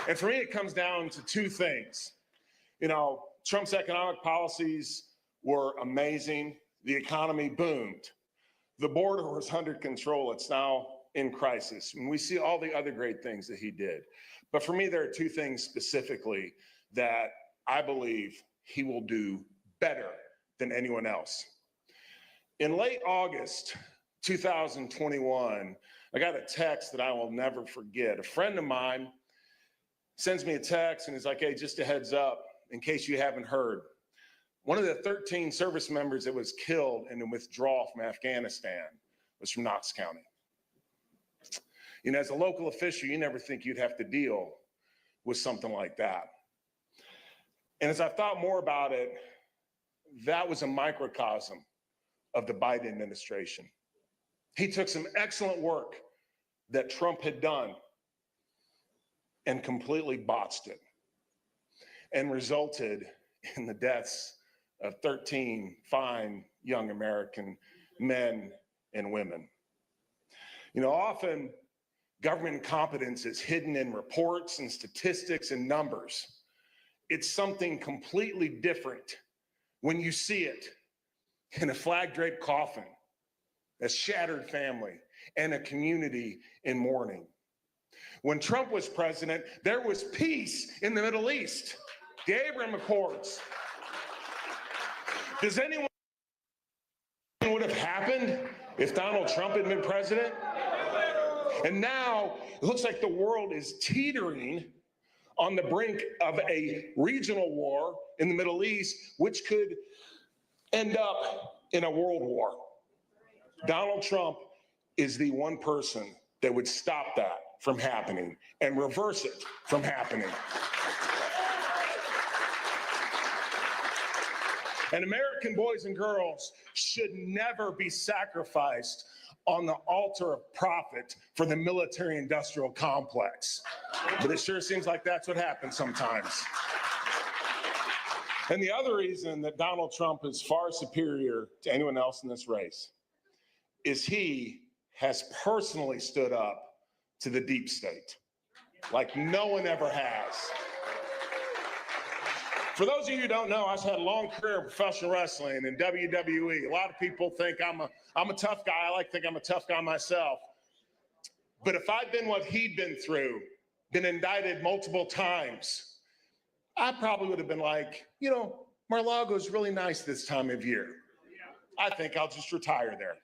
And for me, it comes down to two things. You know, Trump's economic policies were amazing. The economy boomed. The border was under control. It's now in crisis. And we see all the other great things that he did. But for me, there are two things specifically that I believe he will do better than anyone else. In late August 2021, I got a text that I will never forget. A friend of mine sends me a text and he's like, hey, just a heads up, in case you haven't heard, one of the 13 service members that was killed in the withdrawal from Afghanistan was from Knox County. You know, as a local official, you never think you'd have to deal with something like that. And as I've thought more about it, that was a microcosm of the Biden administration. He took some excellent work that Trump had done and completely botched it and resulted in the deaths of 13 fine young American men and women. You know, often government incompetence is hidden in reports and statistics and numbers. It's something completely different when you see it in a flag-draped coffin, a shattered family, and a community in mourning. When Trump was president, there was peace in the Middle East, the Abraham Accords. Does anyone know what would have happened if Donald Trump had been president? And now it looks like the world is teetering on the brink of a regional war in the Middle East, which could end up in a world war. Donald Trump is the one person that would stop that from happening and reverse it from happening. And American boys and girls should never be sacrificed on the altar of profit for the military-industrial complex. But it sure seems like that's what happens sometimes. And the other reason that Donald Trump is far superior to anyone else in this race is he has personally stood up to the deep state like no one ever has. For those of you who don't know, I've had a long career in professional wrestling and WWE. A lot of people think I'm a tough guy. I like to think I'm a tough guy myself. But if I'd been what he'd been through, been indicted multiple times, I probably would have been like, you know, Mar-a-Lago's really nice this time of year. I think I'll just retire there.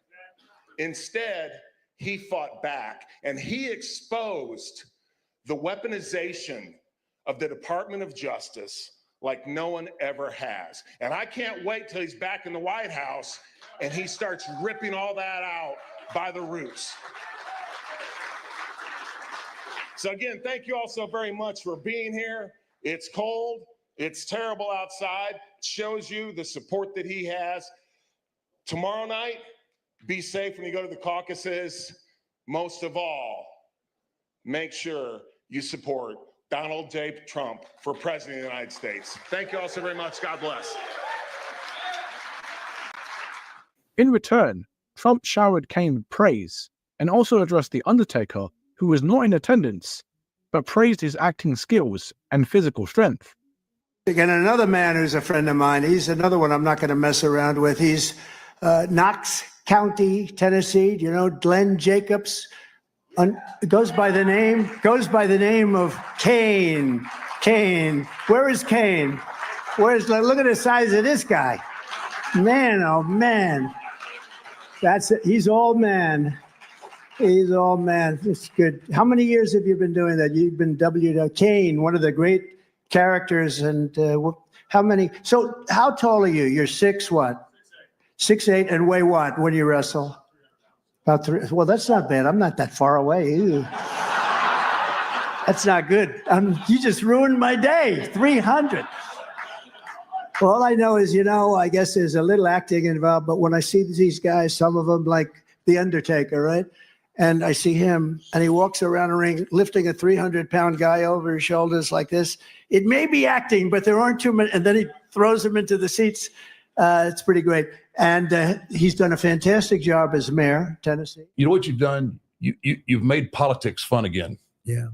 Instead, he fought back and he exposed the weaponization of the Department of Justice like no one ever has. And I can't wait till he's back in the White House and he starts ripping all that out by the roots. So again, thank you all so very much for being here. It's cold, it's terrible outside. It shows you the support that he has. Tomorrow night, be safe when you go to the caucuses. Most of all, make sure you support Donald J. Trump for President of the United States. Thank you all so very much. God bless. In return, Trump showered Kane with praise and also addressed The Undertaker, who was not in attendance, but praised his acting skills and physical strength. Again, another man who's a friend of mine, he's another one I'm not going to mess around with. He's Knox County, Tennessee. Do you know Glenn Jacobs? Goes by the name of Kane. Kane. Where is Kane? Look at the size of this guy. Man, oh man. That's it. He's all man. He's all man. It's good. How many years have you been doing that? You've been Kane, one of the great characters. And how many? So how tall are you? You're 6 what? 6'8", and weigh what when you wrestle? About 3. Well, that's not bad. I'm not that far away. Ew. That's not good. You just ruined my day. 300. Well, all I know is, I guess there's a little acting involved, but when I see these guys, some of them like The Undertaker, right? And I see him, and he walks around a ring lifting a 300-pound guy over his shoulders like this. It may be acting, but there aren't too many. And then he throws him into the seats. It's pretty great. And he's done a fantastic job as mayor, Tennessee. You know what you've done? You've made politics fun again. Yeah.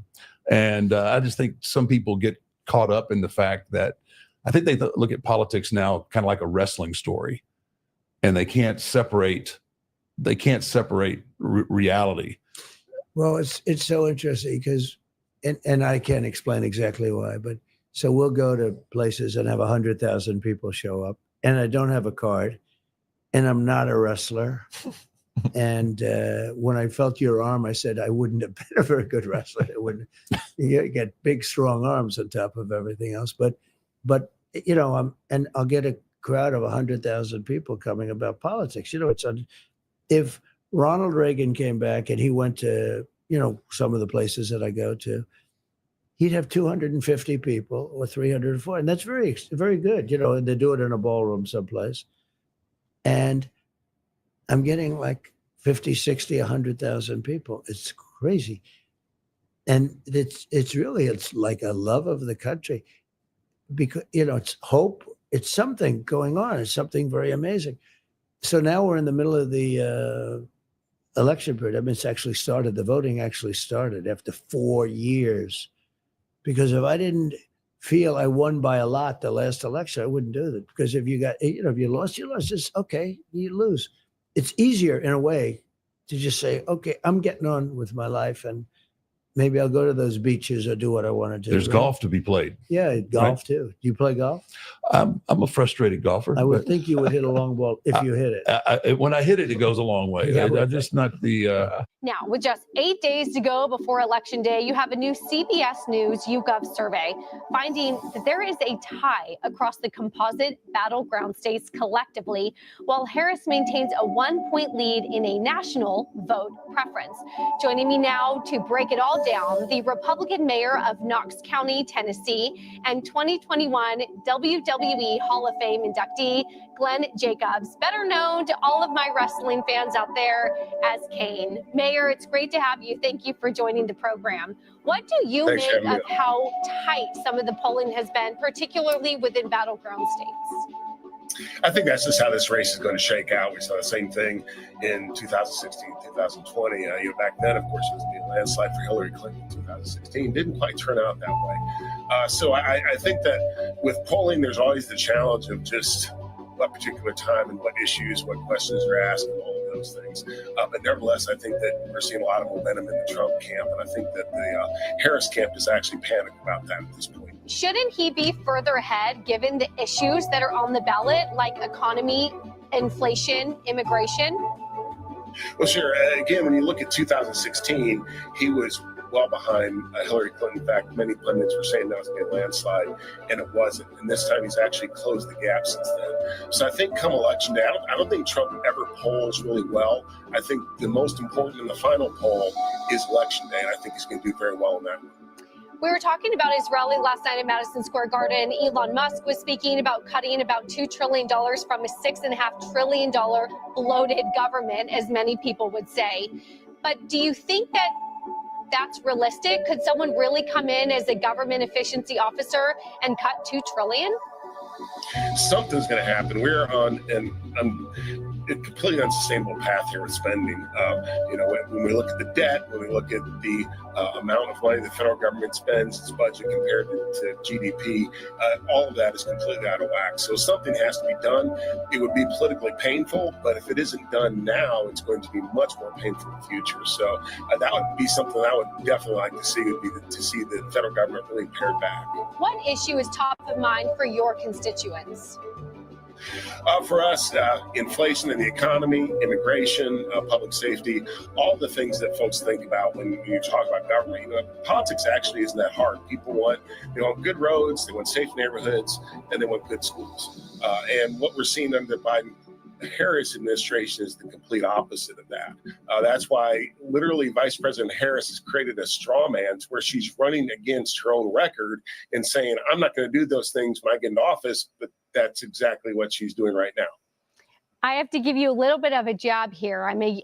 And I just think some people get caught up in the fact that I think they look at politics now kind of like a wrestling story, and they can't separate reality. Well, it's so interesting because, and I can't explain exactly why, but so we'll go to places and have 100,000 people show up, and I don't have a card, and I'm not a wrestler. And when I felt your arm, I said I wouldn't have been a very good wrestler. It wouldn't. You get big, strong arms on top of everything else. But and I'll get a crowd of 100,000 people coming about politics. If Ronald Reagan came back and he went to some of the places that I go to, he'd have 250 people or 340, and that's very, very good. And they do it in a ballroom someplace, and I'm getting like 50, 60, 100,000 people. It's crazy. And it's like a love of the country because, it's hope. It's something going on. It's something very amazing. So now we're in the middle of the election period. I mean, the voting actually started after 4 years, because if I didn't feel I won by a lot the last election, I wouldn't do that. Because if you lost, you lost. It's okay, you lose. It's easier in a way to just say, okay, I'm getting on with my life, and maybe I'll go to those beaches or do what I want to do. There's right? golf to be played. Yeah, golf too. Do you play golf? I'm a frustrated golfer. I would but think you would hit a long ball if you hit it. when I hit it, it goes a long way. Yeah, I'm just not the. Now, with just 8 days to go before Election Day, you have a new CBS News YouGov survey finding that there is a tie across the composite battleground states collectively, while Harris maintains a 1-point lead in a national vote preference. Joining me now to break it all down, the Republican mayor of Knox County, Tennessee, and 2021 WWE Hall of Fame inductee, Glenn Jacobs, better known to all of my wrestling fans out there as Kane. Mayor, it's great to have you. Thank you for joining the program. What do you Thanks, make Emily. of how tight some of the polling has been, particularly within battleground states? I think that's just how this race is going to shake out. We saw the same thing in 2016, 2020. Back then, of course, it was a landslide for Hillary Clinton in 2016. Didn't quite turn out that way. So I think that with polling, there's always the challenge of just what particular time and what issues, what questions are asked, and all of those things. But nevertheless, I think that we're seeing a lot of momentum in the Trump camp, and I think that the Harris camp is actually panicked about that at this point. Shouldn't he be further ahead given the issues that are on the ballot, like economy, inflation, immigration? Well, sure. Again, when you look at 2016, he was well behind Hillary Clinton. In fact, many pundits were saying that was going to be a landslide, and it wasn't. And this time he's actually closed the gap since then. So I think come election day, I don't think Trump ever polls really well. I think the most important in the final poll is election day, and I think he's going to do very well in that one. We were talking about his rally last night at Madison Square Garden. Elon Musk was speaking about cutting about $2 trillion from a $6.5 trillion bloated government, as many people would say. But do you think that that's realistic? Could someone really come in as a government efficiency officer and cut $2 trillion? Something's going to happen. We're on a completely unsustainable path here with spending. When we look at the debt, when we look at the amount of money the federal government spends, its budget compared to GDP, all of that is completely out of whack. So something has to be done. It would be politically painful, but if it isn't done now, it's going to be much more painful in the future. So that would be something I would definitely like to see, would be to see the federal government really pared back. What issue is top of mind for your constituents? For us, inflation in the economy, immigration, public safety, all the things that folks think about when you talk about government. Politics actually isn't that hard. They want good roads, they want safe neighborhoods, and they want good schools. And what we're seeing under the Biden-Harris administration is the complete opposite of that. That's why literally Vice President Harris has created a straw man to where she's running against her own record and saying, I'm not going to do those things when I get into office, but that's exactly what she's doing right now. I have to give you a little bit of a jab here. I'm a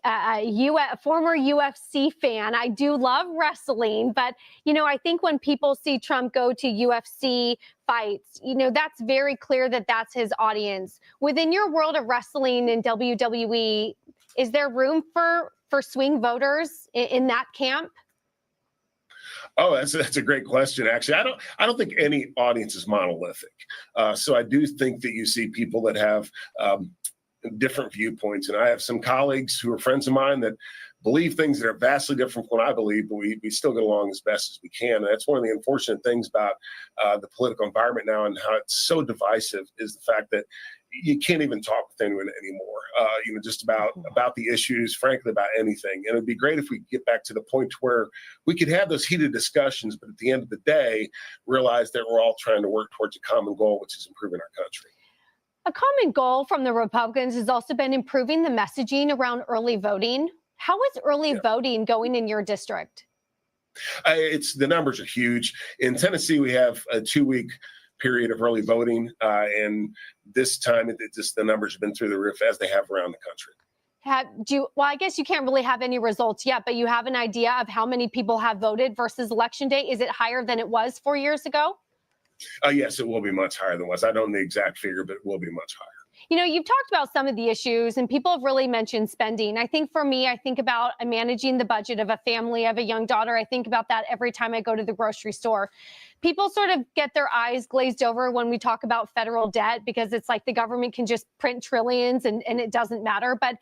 former UFC fan. I do love wrestling, but, I think when people see Trump go to UFC fights, that's very clear that that's his audience. Within your world of wrestling and WWE, is there room for swing voters in that camp? Oh, that's a great question. Actually, I don't think any audience is monolithic. So I do think that you see people that have different viewpoints, and I have some colleagues who are friends of mine that believe things that are vastly different from what I believe, but we still get along as best as we can. And that's one of the unfortunate things about the political environment now and how it's so divisive is the fact that you can't even talk with anyone anymore, just about the issues, frankly, about anything. And it'd be great if we get back to the point where we could have those heated discussions, but at the end of the day, realize that we're all trying to work towards a common goal, which is improving our country. A common goal from the Republicans has also been improving the messaging around early voting. How is early voting going in your district? The numbers are huge. In Tennessee, we have a 2-week period of early voting, and this time the numbers have been through the roof, as they have around the country. Well, I guess you can't really have any results yet, but you have an idea of how many people have voted versus Election Day. Is it higher than it was 4 years ago? Yes, it will be much higher than it was. I don't know the exact figure, but it will be much higher. You've talked about some of the issues and people have really mentioned spending. I think for me, I think about managing the budget of a family, of a young daughter. I think about that every time I go to the grocery store. People sort of get their eyes glazed over when we talk about federal debt because it's like the government can just print trillions and it doesn't matter. But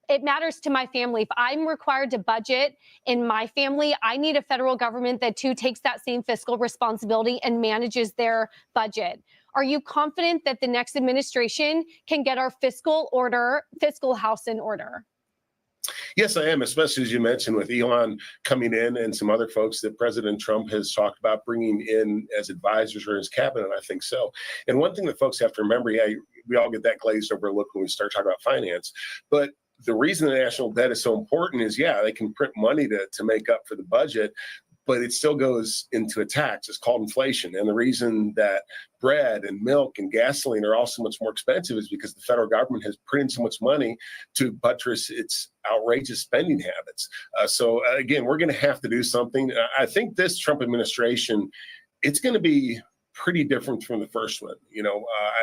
it matters to my family. If I'm required to budget in my family, I need a federal government that too takes that same fiscal responsibility and manages their budget. Are you confident that the next administration can get our fiscal house in order? Yes, I am, especially as you mentioned with Elon coming in and some other folks that President Trump has talked about bringing in as advisors or his cabinet. I think so. And one thing that folks have to remember, we all get that glazed over look when we start talking about finance, but the reason the national debt is so important is, they can print money to make up for the budget, but it still goes into a tax. It's called inflation. And the reason that bread and milk and gasoline are all so much more expensive is because the federal government has printed so much money to buttress its outrageous spending habits. So again, we're going to have to do something. I think this Trump administration, it's going to be pretty different from the first one.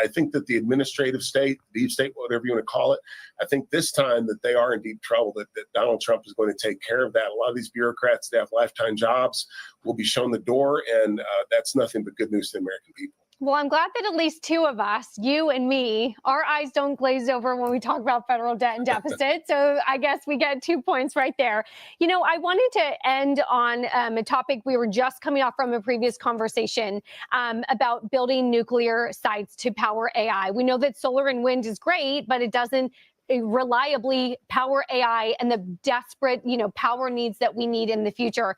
I think that the administrative state, deep state, whatever you want to call it, I think this time that they are in deep trouble, that Donald Trump is going to take care of that. A lot of these bureaucrats that have lifetime jobs will be shown the door, and that's nothing but good news to the American people. Well, I'm glad that at least two of us, you and me, our eyes don't glaze over when we talk about federal debt and deficit. So I guess we get 2 points right there. I wanted to end on a topic we were just coming off from a previous conversation about building nuclear sites to power AI. We know that solar and wind is great, but it doesn't reliably power AI and the desperate, power needs that we need in the future.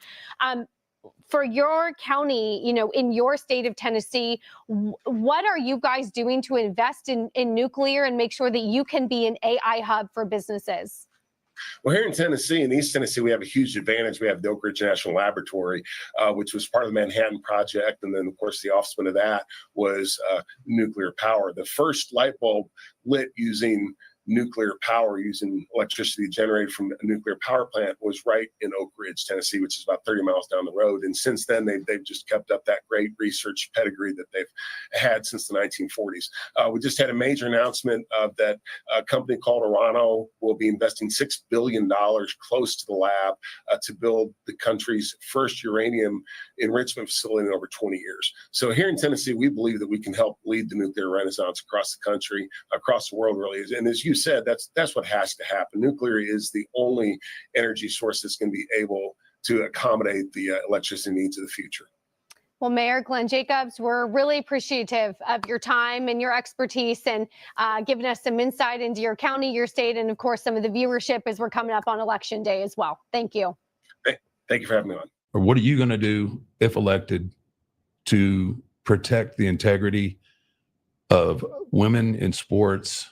For your county, in your state of Tennessee, what are you guys doing to invest in nuclear and make sure that you can be an AI hub for businesses? Well, here in Tennessee, in East Tennessee, we have a huge advantage. We have the Oak Ridge National Laboratory, which was part of the Manhattan Project. And then, of course, the offspring of that was nuclear power. The first light bulb lit using nuclear power, using electricity generated from a nuclear power plant, was right in Oak Ridge, Tennessee, which is about 30 miles down the road. And since then, they've just kept up that great research pedigree that they've had since the 1940s. We just had a major announcement that a company called Orano will be investing $6 billion close to the lab to build the country's first uranium enrichment facility in over 20 years. So here in Tennessee, we believe that we can help lead the nuclear renaissance across the country, across the world, really. And as you said, that's what has to happen. Nuclear is the only energy source that's going to be able to accommodate the electricity needs of the future. Well, Mayor Glenn Jacobs, we're really appreciative of your time and your expertise and giving us some insight into your county, your state, and of course, some of the viewership as we're coming up on Election Day as well. Thank you. Thank you for having me on. Or what are you going to do if elected to protect the integrity of women in sports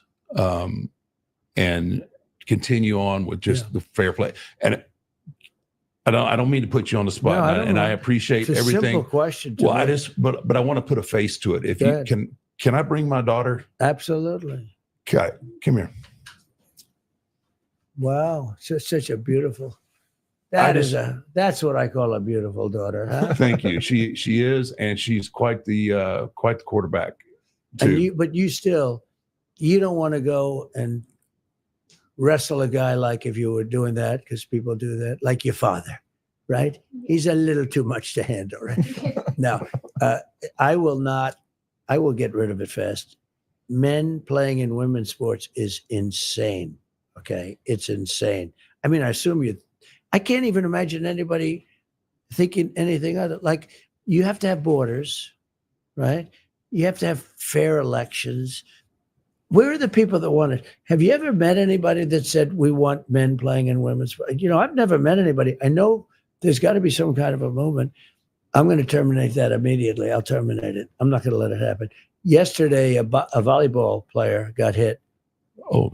and continue on with just the fair play? And I don't mean to put you on the spot, No, and I appreciate it's a everything. simple question to Well, me. but I want to put a face to it. If Go you ahead. can I bring my daughter? Absolutely. Okay, come here. Wow, such a beautiful. I That's what I call a beautiful daughter, huh? Thank you. She is, and she's quite the quarterback too. But you don't want to go and wrestle a guy like if you were doing that, because people do that, like your father, right? He's a little too much to handle, right? No, I will get rid of it fast. Men playing in women's sports is insane. Okay. It's insane. I mean, I can't even imagine anybody thinking anything other. Like, you have to have borders, right? You have to have fair elections. Where are the people that want it? Have you ever met anybody that said we want men playing in women's? I've never met anybody. I know there's got to be some kind of a movement. I'm going to terminate that immediately. I'll terminate it. I'm not going to let it happen. Yesterday, a volleyball player got hit.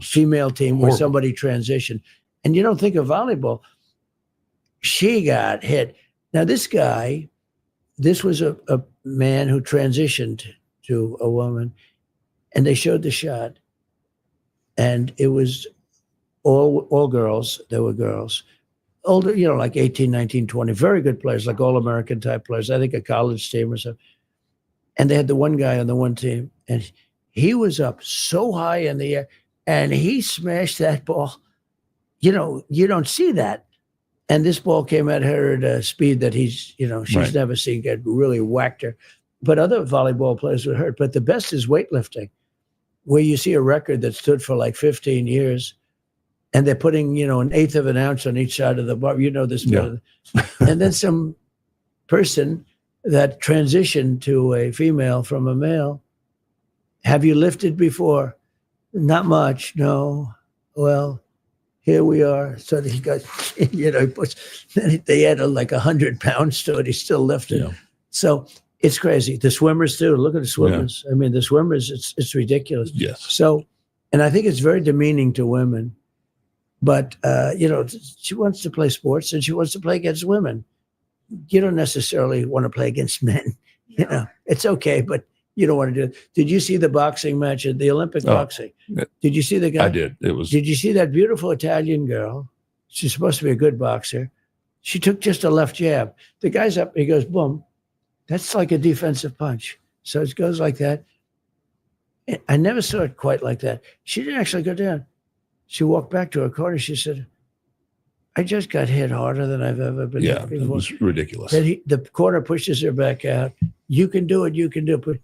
Female team where somebody transitioned. And you don't think of volleyball. She got hit. Now, this was a man who transitioned to a woman, and they showed the shot. And it was all girls. There were girls. Older, like 18, 19, 20. Very good players, like All-American type players. I think a college team or something. And they had the one guy on the one team, and he was up so high in the air, and he smashed that ball. You don't see that. And this ball came at her at a speed that she's Right. never seen, get really whacked her. But other volleyball players were hurt. But the best is weightlifting, where you see a record that stood for like 15 years. and they're putting, an eighth of an ounce on each side of the bar. You know this better. And then some person that transitioned to a female from a male. Have you lifted before? Not much. No. Well, here we are. So he got, he puts, they add like 100 pounds to it. He's still lifting. Yeah. So it's crazy. The swimmers too. Look at the swimmers. I mean, the swimmers, it's ridiculous. Yes. So, and I think it's very demeaning to women, but, she wants to play sports and she wants to play against women. You don't necessarily want to play against men. It's okay, but you don't want to do it. Did you see the boxing match at the Olympic boxing? Did you see the guy? I did. Did you see that beautiful Italian girl? She's supposed to be a good boxer. She took just a left jab. The guy's up, he goes, boom. That's like a defensive punch. So it goes like that. I never saw it quite like that. She didn't actually go down. She walked back to her corner. She said, I just got hit harder than I've ever been hit before. It was ridiculous. Then the corner pushes her back out. You can do it. You can do it. But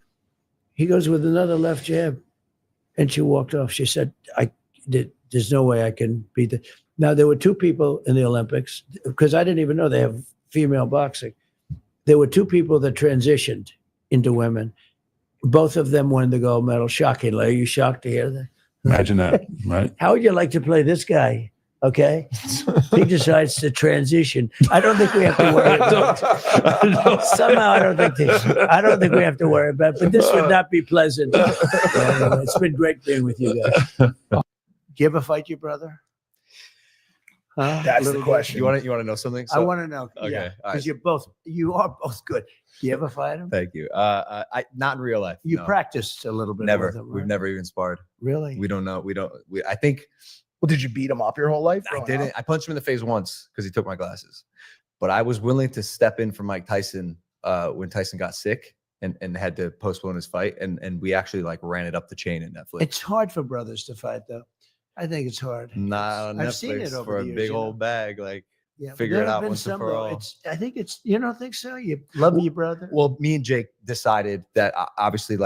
he goes with another left jab. And she walked off. She said, there's no way I can beat that. Now, there were two people in the Olympics, because I didn't even know they have female boxing. There were two people that transitioned into women. Both of them won the gold medal. Shockingly. Are you shocked to hear that? Imagine that, right? How would you like to play this guy? Okay. He decides to transition. I don't think we have to worry about it. Somehow I don't think we have to worry about it, but this would not be pleasant. It's been great being with you guys. Do you ever fight your brother? Huh? That's the question. You want to know something? I want to know. Okay. Yeah, All right. because you are both good. Do you ever fight him? Thank you. I not in real life. You no. practiced a little bit. Never. With him, right? We've never even sparred. Really? We don't know. I think. Well, did you beat him up your whole life? I didn't. I punched him in the face once because he took my glasses. But I was willing to step in for Mike Tyson when Tyson got sick and had to postpone his fight. And we actually ran it up the chain in Netflix. It's hard for brothers to fight, though. I think it's hard. Not on I've Netflix seen it over for a the years, big old bag. Yeah, figure there it have out been once and some, for though. all. I think it's. You don't think so? You love your brother. Well, me and Jake decided that obviously,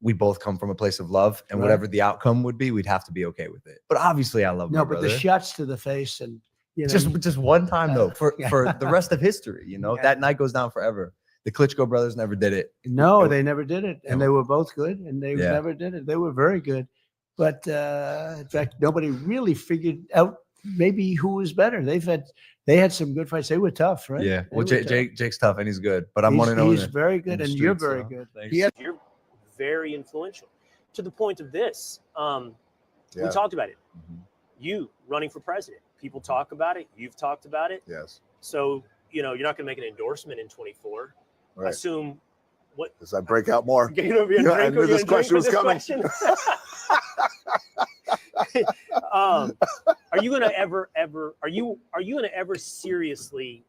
we both come from a place of love, and Right. whatever the outcome would be, we'd have to be okay with it. But obviously, I love my No, but brother. the shots to the face and just one time though, for the rest of history. Yeah. That night goes down forever. The Klitschko brothers never did it. No, they never did it, and they were both good, and they Yeah. never did it. They were very good, but in fact, nobody really figured out maybe who was better. They had some good fights. They were tough, right? Yeah. Well, They were tough. Jake's tough and he's good, but I'm He's- one to know. He's very good, and you're very good. He had- You're very influential to the point of this. We Yeah. talked about it. You running for president. People talk about it. You've talked about it. Yes. So, you're not going to make an endorsement in 24. Right. Assume what? As I break out more. You're gonna be a Yeah, drink, I knew you're this gonna drink question was for this coming. question? Are you gonna ever are you gonna ever seriously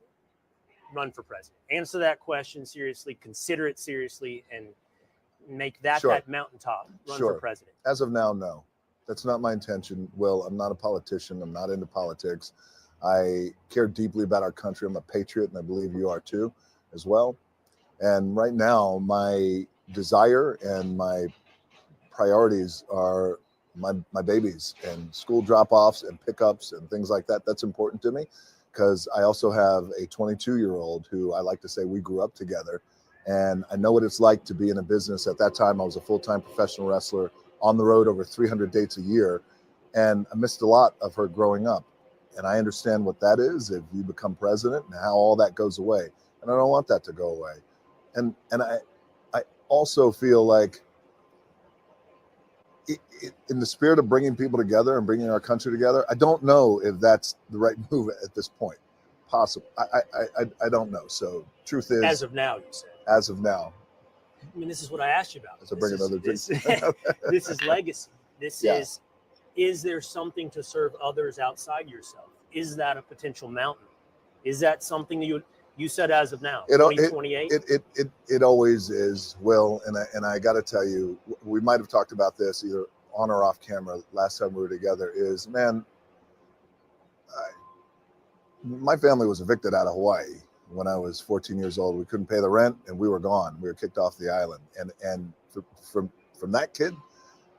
run for president? Answer that question seriously, consider it seriously, and make that Sure. that mountaintop run for president. As of now, no. That's not my intention. Will, I'm not a politician. I'm not into politics. I care deeply about our country. I'm a patriot, and I believe you are too, as well. And right now, my desire and my priorities are my babies and school drop-offs and pickups and things like that. That's important to me because I also have a 22-year-old who I like to say we grew up together. And I know what it's like to be in a business. At that time, I was a full-time professional wrestler on the road over 300 dates a year. And I missed a lot of her growing up. And I understand what that is if you become president and how all that goes away. And I don't want that to go away. And I also feel like in the spirit of bringing people together and bringing our country together, I don't know if that's the right move at this point. Possible. I don't know. So truth is, As of now, you said. as of now, I mean, this is what I asked you about. as I bring another drink. This is legacy. This Yeah. is there something to serve others outside yourself? Is that a potential mountain? Is that something that you said as of now, 2028? It always is, Will, and I got to tell you, we might have talked about this either on or off camera last time we were together. Is man, my family was evicted out of Hawaii when I was 14 years old. We couldn't pay the rent, and we were gone. We were kicked off the island, and from that kid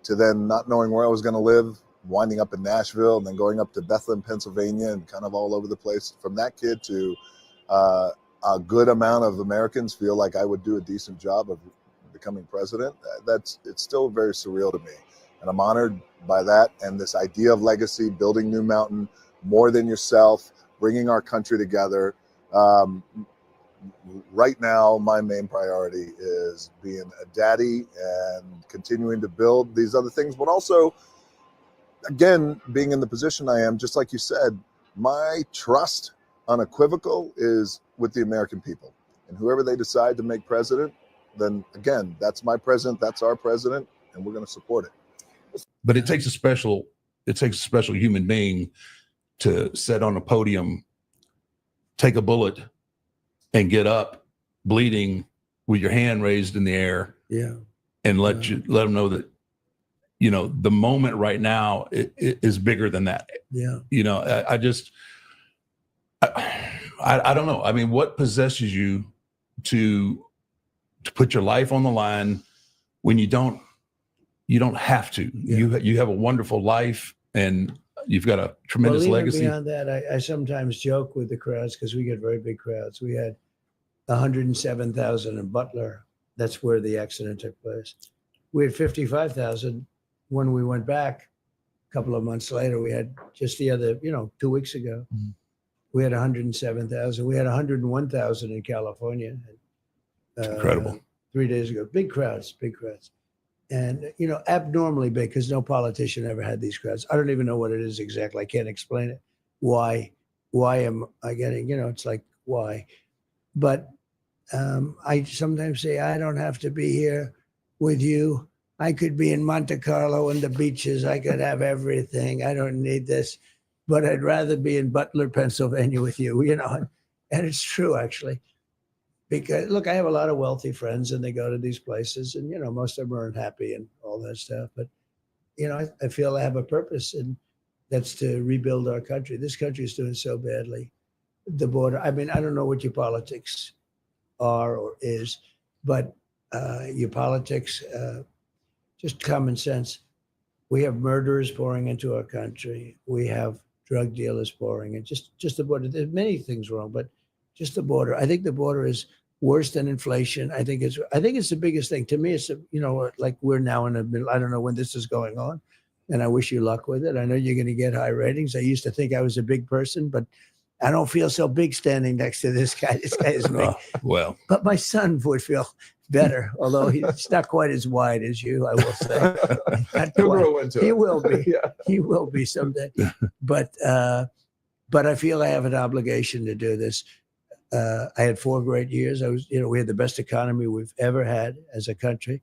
to then not knowing where I was going to live winding up in Nashville and then going up to Bethlehem, Pennsylvania, and kind of all over the place. From that kid to a good amount of Americans feel like I would do a decent job of becoming president. It's still very surreal to me. And I'm honored by that. And this idea of legacy, building New Mountain, more than yourself, bringing our country together. Right now, my main priority is being a daddy and continuing to build these other things, but also, again, being in the position I am, just like you said, my trust, unequivocal, is with the American people. And whoever they decide to make president, then again, that's my president, that's our president, and we're going to support it. But it takes a special human being to sit on a podium, take a bullet, and get up bleeding with your hand raised in the air. Yeah. And let them know that, you know, the moment right now is bigger than that. Yeah. You know, I don't know. I mean, what possesses you to put your life on the line when you don't have to? Yeah. You have a wonderful life and you've got a tremendous even legacy. Beyond that, I sometimes joke with the crowds because we get very big crowds. We had 107,000 in Butler. That's where the accident took place. We had 55,000 when we went back a couple of months later. We had just 2 weeks ago, we had 107,000. We had 101,000 in California. Incredible. 3 days ago. Big crowds. And, abnormally big because no politician ever had these crowds. I don't even know what it is exactly. I can't explain it. Why am I getting, it's like, why? But I sometimes say, I don't have to be here with you. I could be in Monte Carlo and the beaches. I could have everything. I don't need this. But I'd rather be in Butler, Pennsylvania with you, And it's true, actually. Because, look, I have a lot of wealthy friends and they go to these places and, most of them are unhappy and all that stuff. But, I feel I have a purpose, and that's to rebuild our country. This country is doing so badly. The border, I mean, I don't know what your politics are or is, but your politics, just common sense. We have murderers pouring into our country. We have drug dealers pouring in. Just the border. There's many things wrong, but just the border. I think the border is worse than inflation. I think it's the biggest thing. To me, it's, like we're now in the middle. I don't know when this is going on, and I wish you luck with it. I know you're going to get high ratings. I used to think I was a big person, but I don't feel so big standing next to this guy. This guy is big. Well, but my son would feel better, although he's not quite as wide as you, I will say. He'll grow into it. He will be. Yeah. He will be someday. But I feel I have an obligation to do this. I had 4 great years. We had the best economy we've ever had as a country.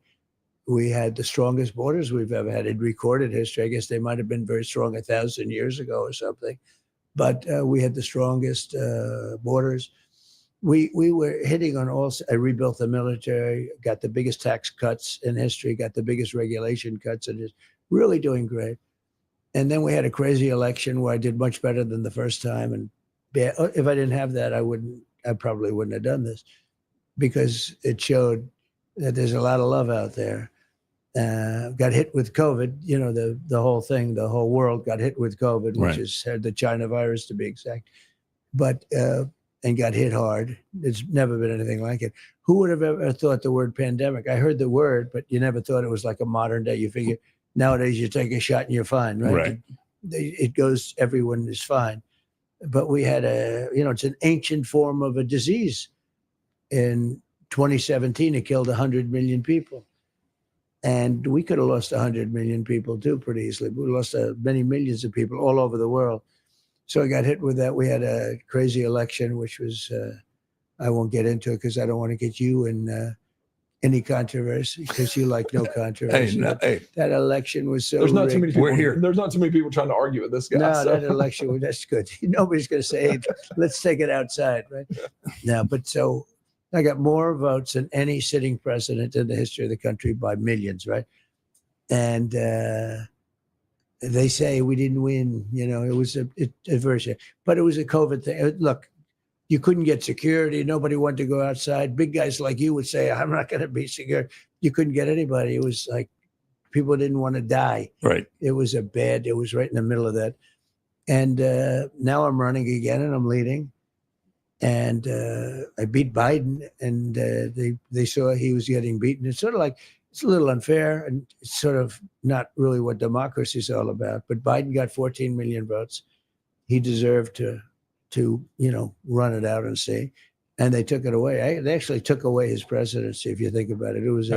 We had the strongest borders we've ever had in recorded history. I guess they might have been very strong 1,000 years ago or something. But we had the strongest borders. We were hitting on all. I rebuilt the military, got the biggest tax cuts in history, got the biggest regulation cuts, and is really doing great. And then we had a crazy election where I did much better than the first time. And if I didn't have that, I probably wouldn't have done this, because it showed that there's a lot of love out there. Got hit with COVID, the whole thing, the whole world got hit with COVID, which is the China virus to be exact, and got hit hard. It's never been anything like it. Who would have ever thought the word pandemic? I heard the word, but you never thought it was like a modern day. You figure nowadays you take a shot and you're fine, right? It goes, everyone is fine. But we had it's an ancient form of a disease. In 2017, it killed 100 million people. And we could have lost 100 million people too pretty easily. We lost many millions of people all over the world. So I got hit with that. We had a crazy election, which was, I won't get into it because I don't want to get you in any controversy, because you like no controversy. That election was so There's not too many rigged. people. There's not too many people trying to argue with this guy. No, so. that election, that's good. Nobody's going to say, hey, let's take it outside, right? No, but so I got more votes than any sitting president in the history of the country by millions, right? And they say we didn't win. It was a version, but it was a COVID thing. Look, you couldn't get security. Nobody wanted to go outside. Big guys like you would say, I'm not going to be secure. You couldn't get anybody. It was like People didn't want to die. Right. It was it was right in the middle of that. And now I'm running again and I'm leading. And I beat Biden, and they saw he was getting beaten. It's sort of like, it's a little unfair, and it's sort of not really what democracy is all about. But Biden got 14 million votes. He deserved to run it out and see. And they took it away. They actually took away his presidency, if you think about it. It was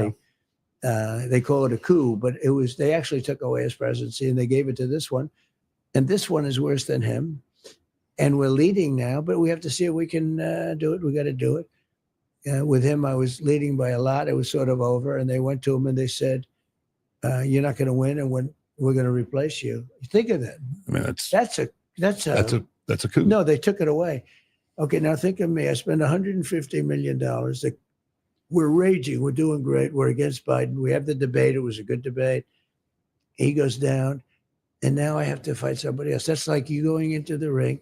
they call it a coup, but they actually took away his presidency and they gave it to this one. And this one is worse than him. And we're leading now, but we have to see if we can do it. We got to do it. With him, I was leading by a lot. It was sort of over. And they went to him and they said, you're not going to win, and we're going to replace you. Think of that. I mean, that's a coup. No, they took it away. Okay, now think of me. I spent $150 million. We're raging. We're doing great. We're against Biden. We have the debate. It was a good debate. He goes down. And now I have to fight somebody else. That's like you going into the ring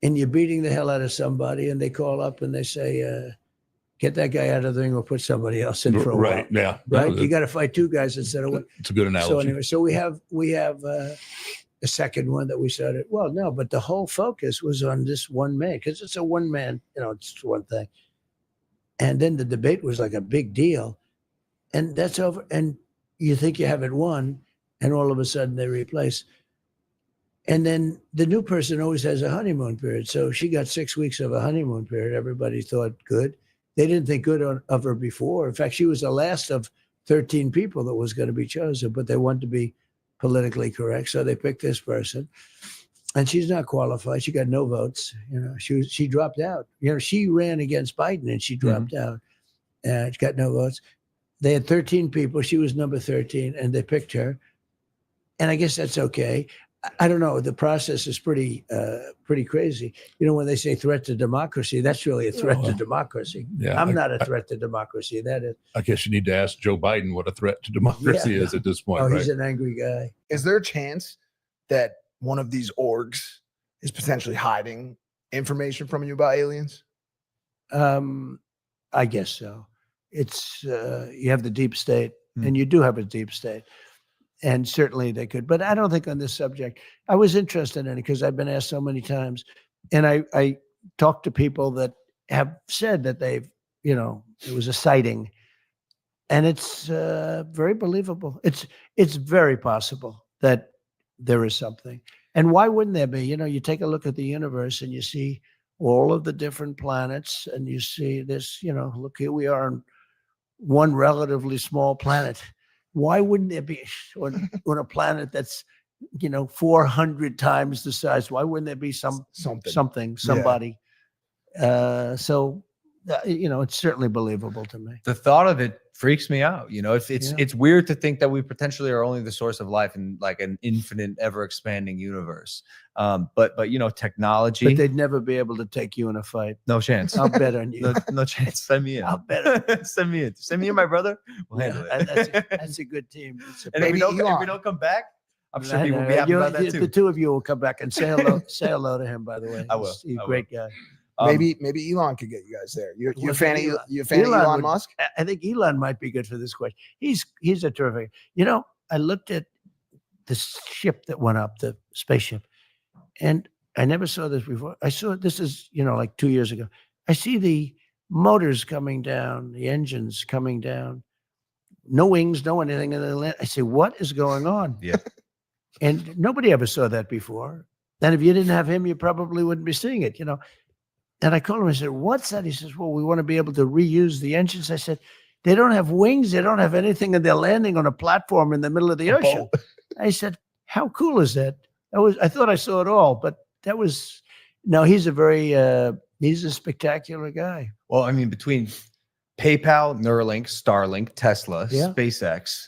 and you're beating the hell out of somebody, and they call up and they say, get that guy out of the ring or put somebody else in for a while. Right. Yeah. Right. You got to fight two guys instead of one. It's a good analogy. So anyway, so we have a second one that we started. Well, no, but the whole focus was on this one man, because it's a one man, it's one thing. And then the debate was like a big deal, and that's over. And you think you have it won, and all of a sudden they replace. And then the new person always has a honeymoon period. So she got 6 weeks of a honeymoon period. Everybody thought good. They didn't think good of her before. In fact, she was the last of 13 people that was going to be chosen, but they wanted to be politically correct. So they picked this person, and she's not qualified. She got no votes. She dropped out. She ran against Biden and she dropped out. She got no votes. They had 13 people. She was number 13, and they picked her. And I guess that's okay. I don't know. The process is pretty crazy. When they say threat to democracy, that's really a threat to democracy. Yeah, I'm not a threat to democracy. That is. I guess you need to ask Joe Biden what a threat to democracy is at this point. Oh, right? He's an angry guy. Is there a chance that one of these orgs is potentially hiding information from you about aliens? I guess so. It's you have the deep state, and you do have a deep state. And certainly they could, but I don't think on this subject. I was interested in it because I've been asked so many times, and I talked to people that have said that they've, it was a sighting, and it's very believable. It's very possible that there is something, and why wouldn't there be? You take a look at the universe and you see all of the different planets, and you see this. Look, here we are on one relatively small planet. Why wouldn't there be on a planet that's, 400 times the size? Why wouldn't there be somebody? It's certainly believable to me. The thought of it freaks me out. It's weird to think that we potentially are only the source of life in like an infinite, ever expanding universe. But technology. But they'd never be able to take you in a fight. No chance. I'll bet on you. No chance. Send me in. I'll bet. Send me in. Send me and my brother. We'll handle it. That's a good team. And if we don't come back, I'm sure people will be happy about that too. The two of you will come back and say hello. Say hello to him, by the way. I will. He's a great guy. Maybe Elon could get you guys there. You a fan of Elon Musk? I think Elon might be good for this question. He's a terrific. I looked at the ship that went up, the spaceship, and I never saw this before. I saw this is like 2 years ago. I see the motors coming down, the engines coming down, no wings, no anything, and then I say, what is going on? Yeah, and nobody ever saw that before. And if you didn't have him, you probably wouldn't be seeing it. And I called him. I said, what's that? He says, well, we want to be able to reuse the engines. I said, they don't have wings. They don't have anything. And they're landing on a platform in the middle of the ocean. I said, how cool is that? I thought I saw it all, but that was, no, he's a spectacular guy. Well, I mean, between PayPal, Neuralink, Starlink, Tesla, SpaceX,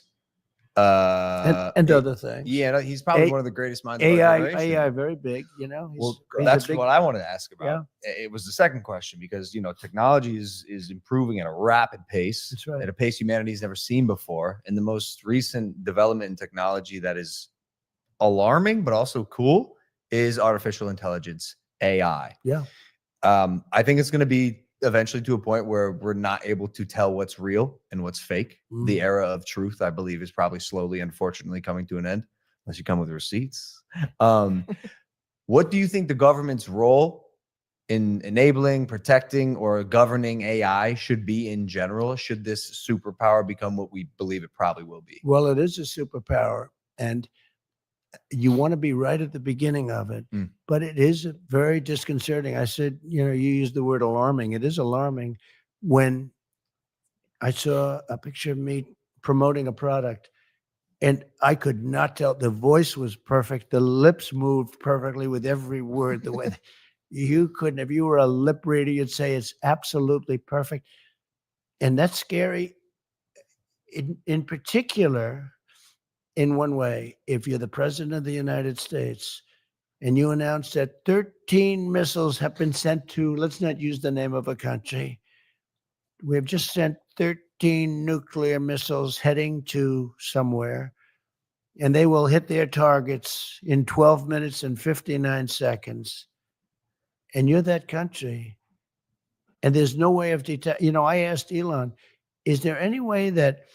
and other things. Yeah, he's probably one of the greatest minds. AI, very big. He's that's what I wanted to ask about. Yeah. It was the second question because technology is improving at a rapid pace. That's right. At a pace humanity's never seen before. And the most recent development in technology that is alarming but also cool is artificial intelligence, AI. Yeah. I think it's going to be eventually to a point where we're not able to tell what's real and what's fake. The era of truth, I believe, is probably slowly, unfortunately, coming to an end, unless you come with receipts. What do you think the government's role in enabling, protecting, or governing AI should be in general? Should this superpower become what we believe it probably will be? Well, it is a superpower, and you want to be right at the beginning of it, but it is very disconcerting. I said, you used the word alarming. It is alarming when I saw a picture of me promoting a product, and I could not tell. The voice was perfect. The lips moved perfectly with every word. The way you couldn't, if you were a lip reader, you'd say it's absolutely perfect. And that's scary. In particular, in one way, if you're the president of the United States and you announce that 13 missiles have been sent to, let's not use the name of a country. We have just sent 13 nuclear missiles heading to somewhere, and they will hit their targets in 12 minutes and 59 seconds. And you're that country. And there's no way of detecting. I asked Elon, is there any way that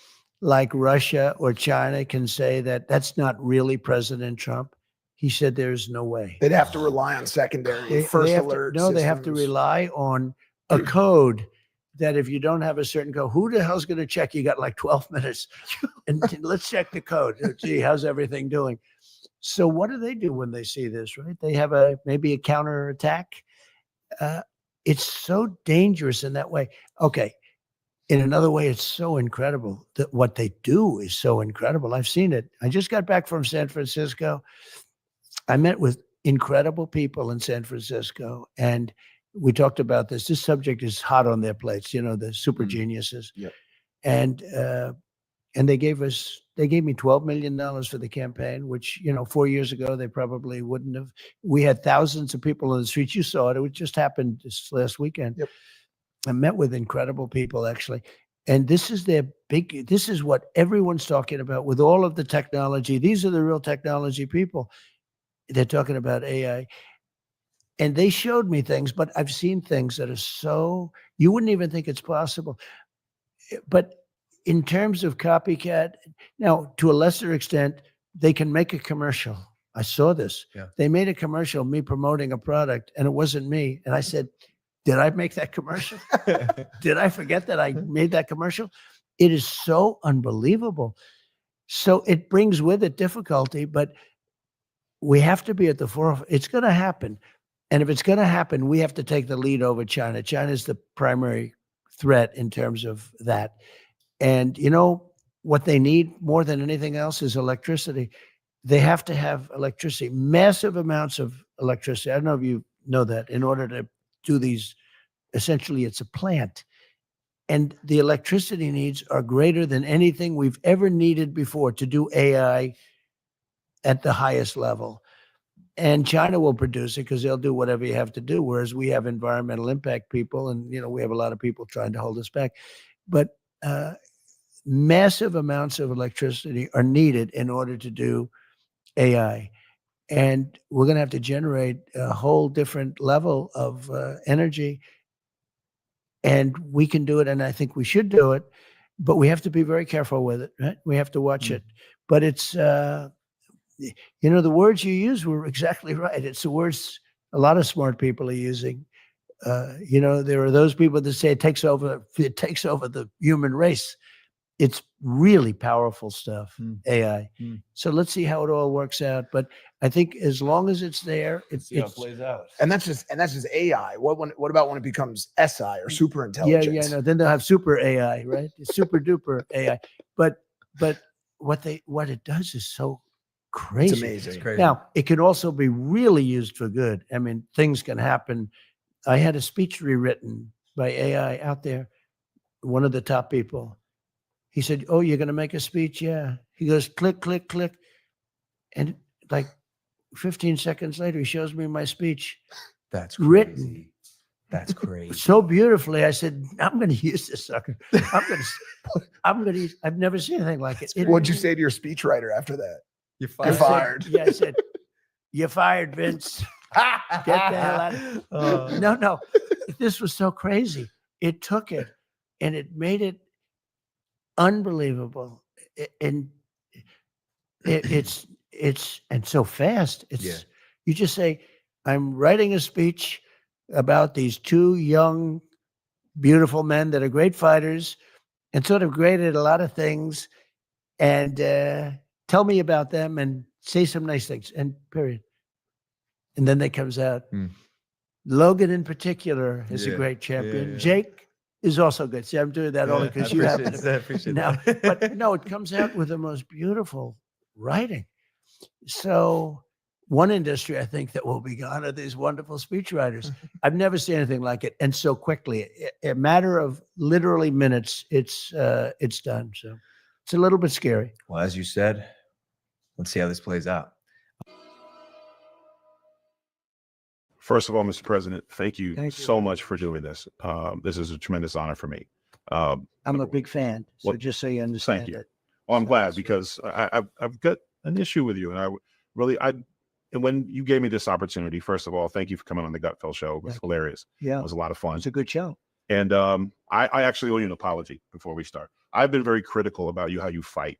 like Russia or China can say that that's not really President Trump? He said there's no way. They'd have to rely on secondary first alert. They have to rely on a code that if you don't have a certain code, who the hell's going to check? You got like 12 minutes. And let's check the code. Gee, how's everything doing? So what do they do when they see this, right? They have maybe a counterattack. It's so dangerous in that way. Okay. In another way, it's so incredible that what they do is so incredible. I've seen it. I just got back from San Francisco. I met with incredible people in San Francisco, and we talked about this. This subject is hot on their plates, the super geniuses. Yep. And they gave me $12 million for the campaign, which, 4 years ago, they probably wouldn't have. We had thousands of people on the streets. You saw it. It just happened this last weekend. Yep. I met with incredible people, actually. And this is what everyone's talking about with all of the technology. These are the real technology people. They're talking about AI. And they showed me things, but I've seen things that are you wouldn't even think it's possible. But in terms of copycat, now, to a lesser extent, they can make a commercial. I saw this. Yeah. They made a commercial, me promoting a product, and it wasn't me. And I said, did I make that commercial? Did I forget that I made that commercial? It is so unbelievable. So it brings with it difficulty, but we have to be at the forefront. It's going to happen. And if it's going to happen, we have to take the lead over China. China is the primary threat in terms of that. And what they need more than anything else is electricity. They have to have electricity, massive amounts of electricity. I don't know if you know that, in order to do these, essentially it's a plant. And the electricity needs are greater than anything we've ever needed before to do AI at the highest level. And China will produce it because they'll do whatever you have to do. Whereas we have environmental impact people, and we have a lot of people trying to hold us back. But massive amounts of electricity are needed in order to do AI. And we're going to have to generate a whole different level of energy. And we can do it, and I think we should do it, but we have to be very careful with it, right? We have to watch it. But it's, the words you use were exactly right. It's the words a lot of smart people are using. There are those people that say it takes over the human race. It's really powerful stuff, AI. So let's see how it all works out. But I think as long as it's there, it plays out. And that's just AI. What about when it becomes SI or super intelligence? No. Then they'll have super AI, right? Super duper AI. But what it does is so crazy. It's amazing. It's crazy. Now, it can also be really used for good. I mean, things can happen. I had a speech rewritten by AI out there, one of the top people. He said, "Oh, you're going to make a speech?" Yeah. He goes, click, click, click. And like 15 seconds later, he shows me my speech. That's crazy. Written. That's crazy. So beautifully. I said, I'm going to use this sucker. I've never seen anything like it. What'd you say to your speechwriter after that? You're You're fired. I said, "You're fired, Vince. Get the hell out of here." No. This was so crazy. it took it and it made it unbelievable. And it's and so fast. It's you just say, I'm writing a speech about these two young, beautiful men that are great fighters and sort of great at a lot of things. And tell me about them and say some nice things, and period. And then that comes out. Logan in particular is a great champion. Jake is also good. See, I'm doing that only because you happen to appreciate now. that. But no, it comes out with the most beautiful writing. So one industry I think that will be gone are these wonderful speechwriters. I've never seen anything like it, and so quickly. A matter of literally minutes, it's done. So it's a little bit scary. Well, as you said, let's see how this plays out. First of all, Mr. President, thank you so much for doing this. This is a tremendous honor for me. I'm a big fan. So well, just so you understand thank you. it. Well, I'm glad because I've got an issue with you, and and when you gave me this opportunity, first of all, thank you for coming on the Gutfeld show. It was hilarious. Yeah, it was a lot of fun. It's a good show. And I actually owe you an apology before we start. I've been very critical about you, how you fight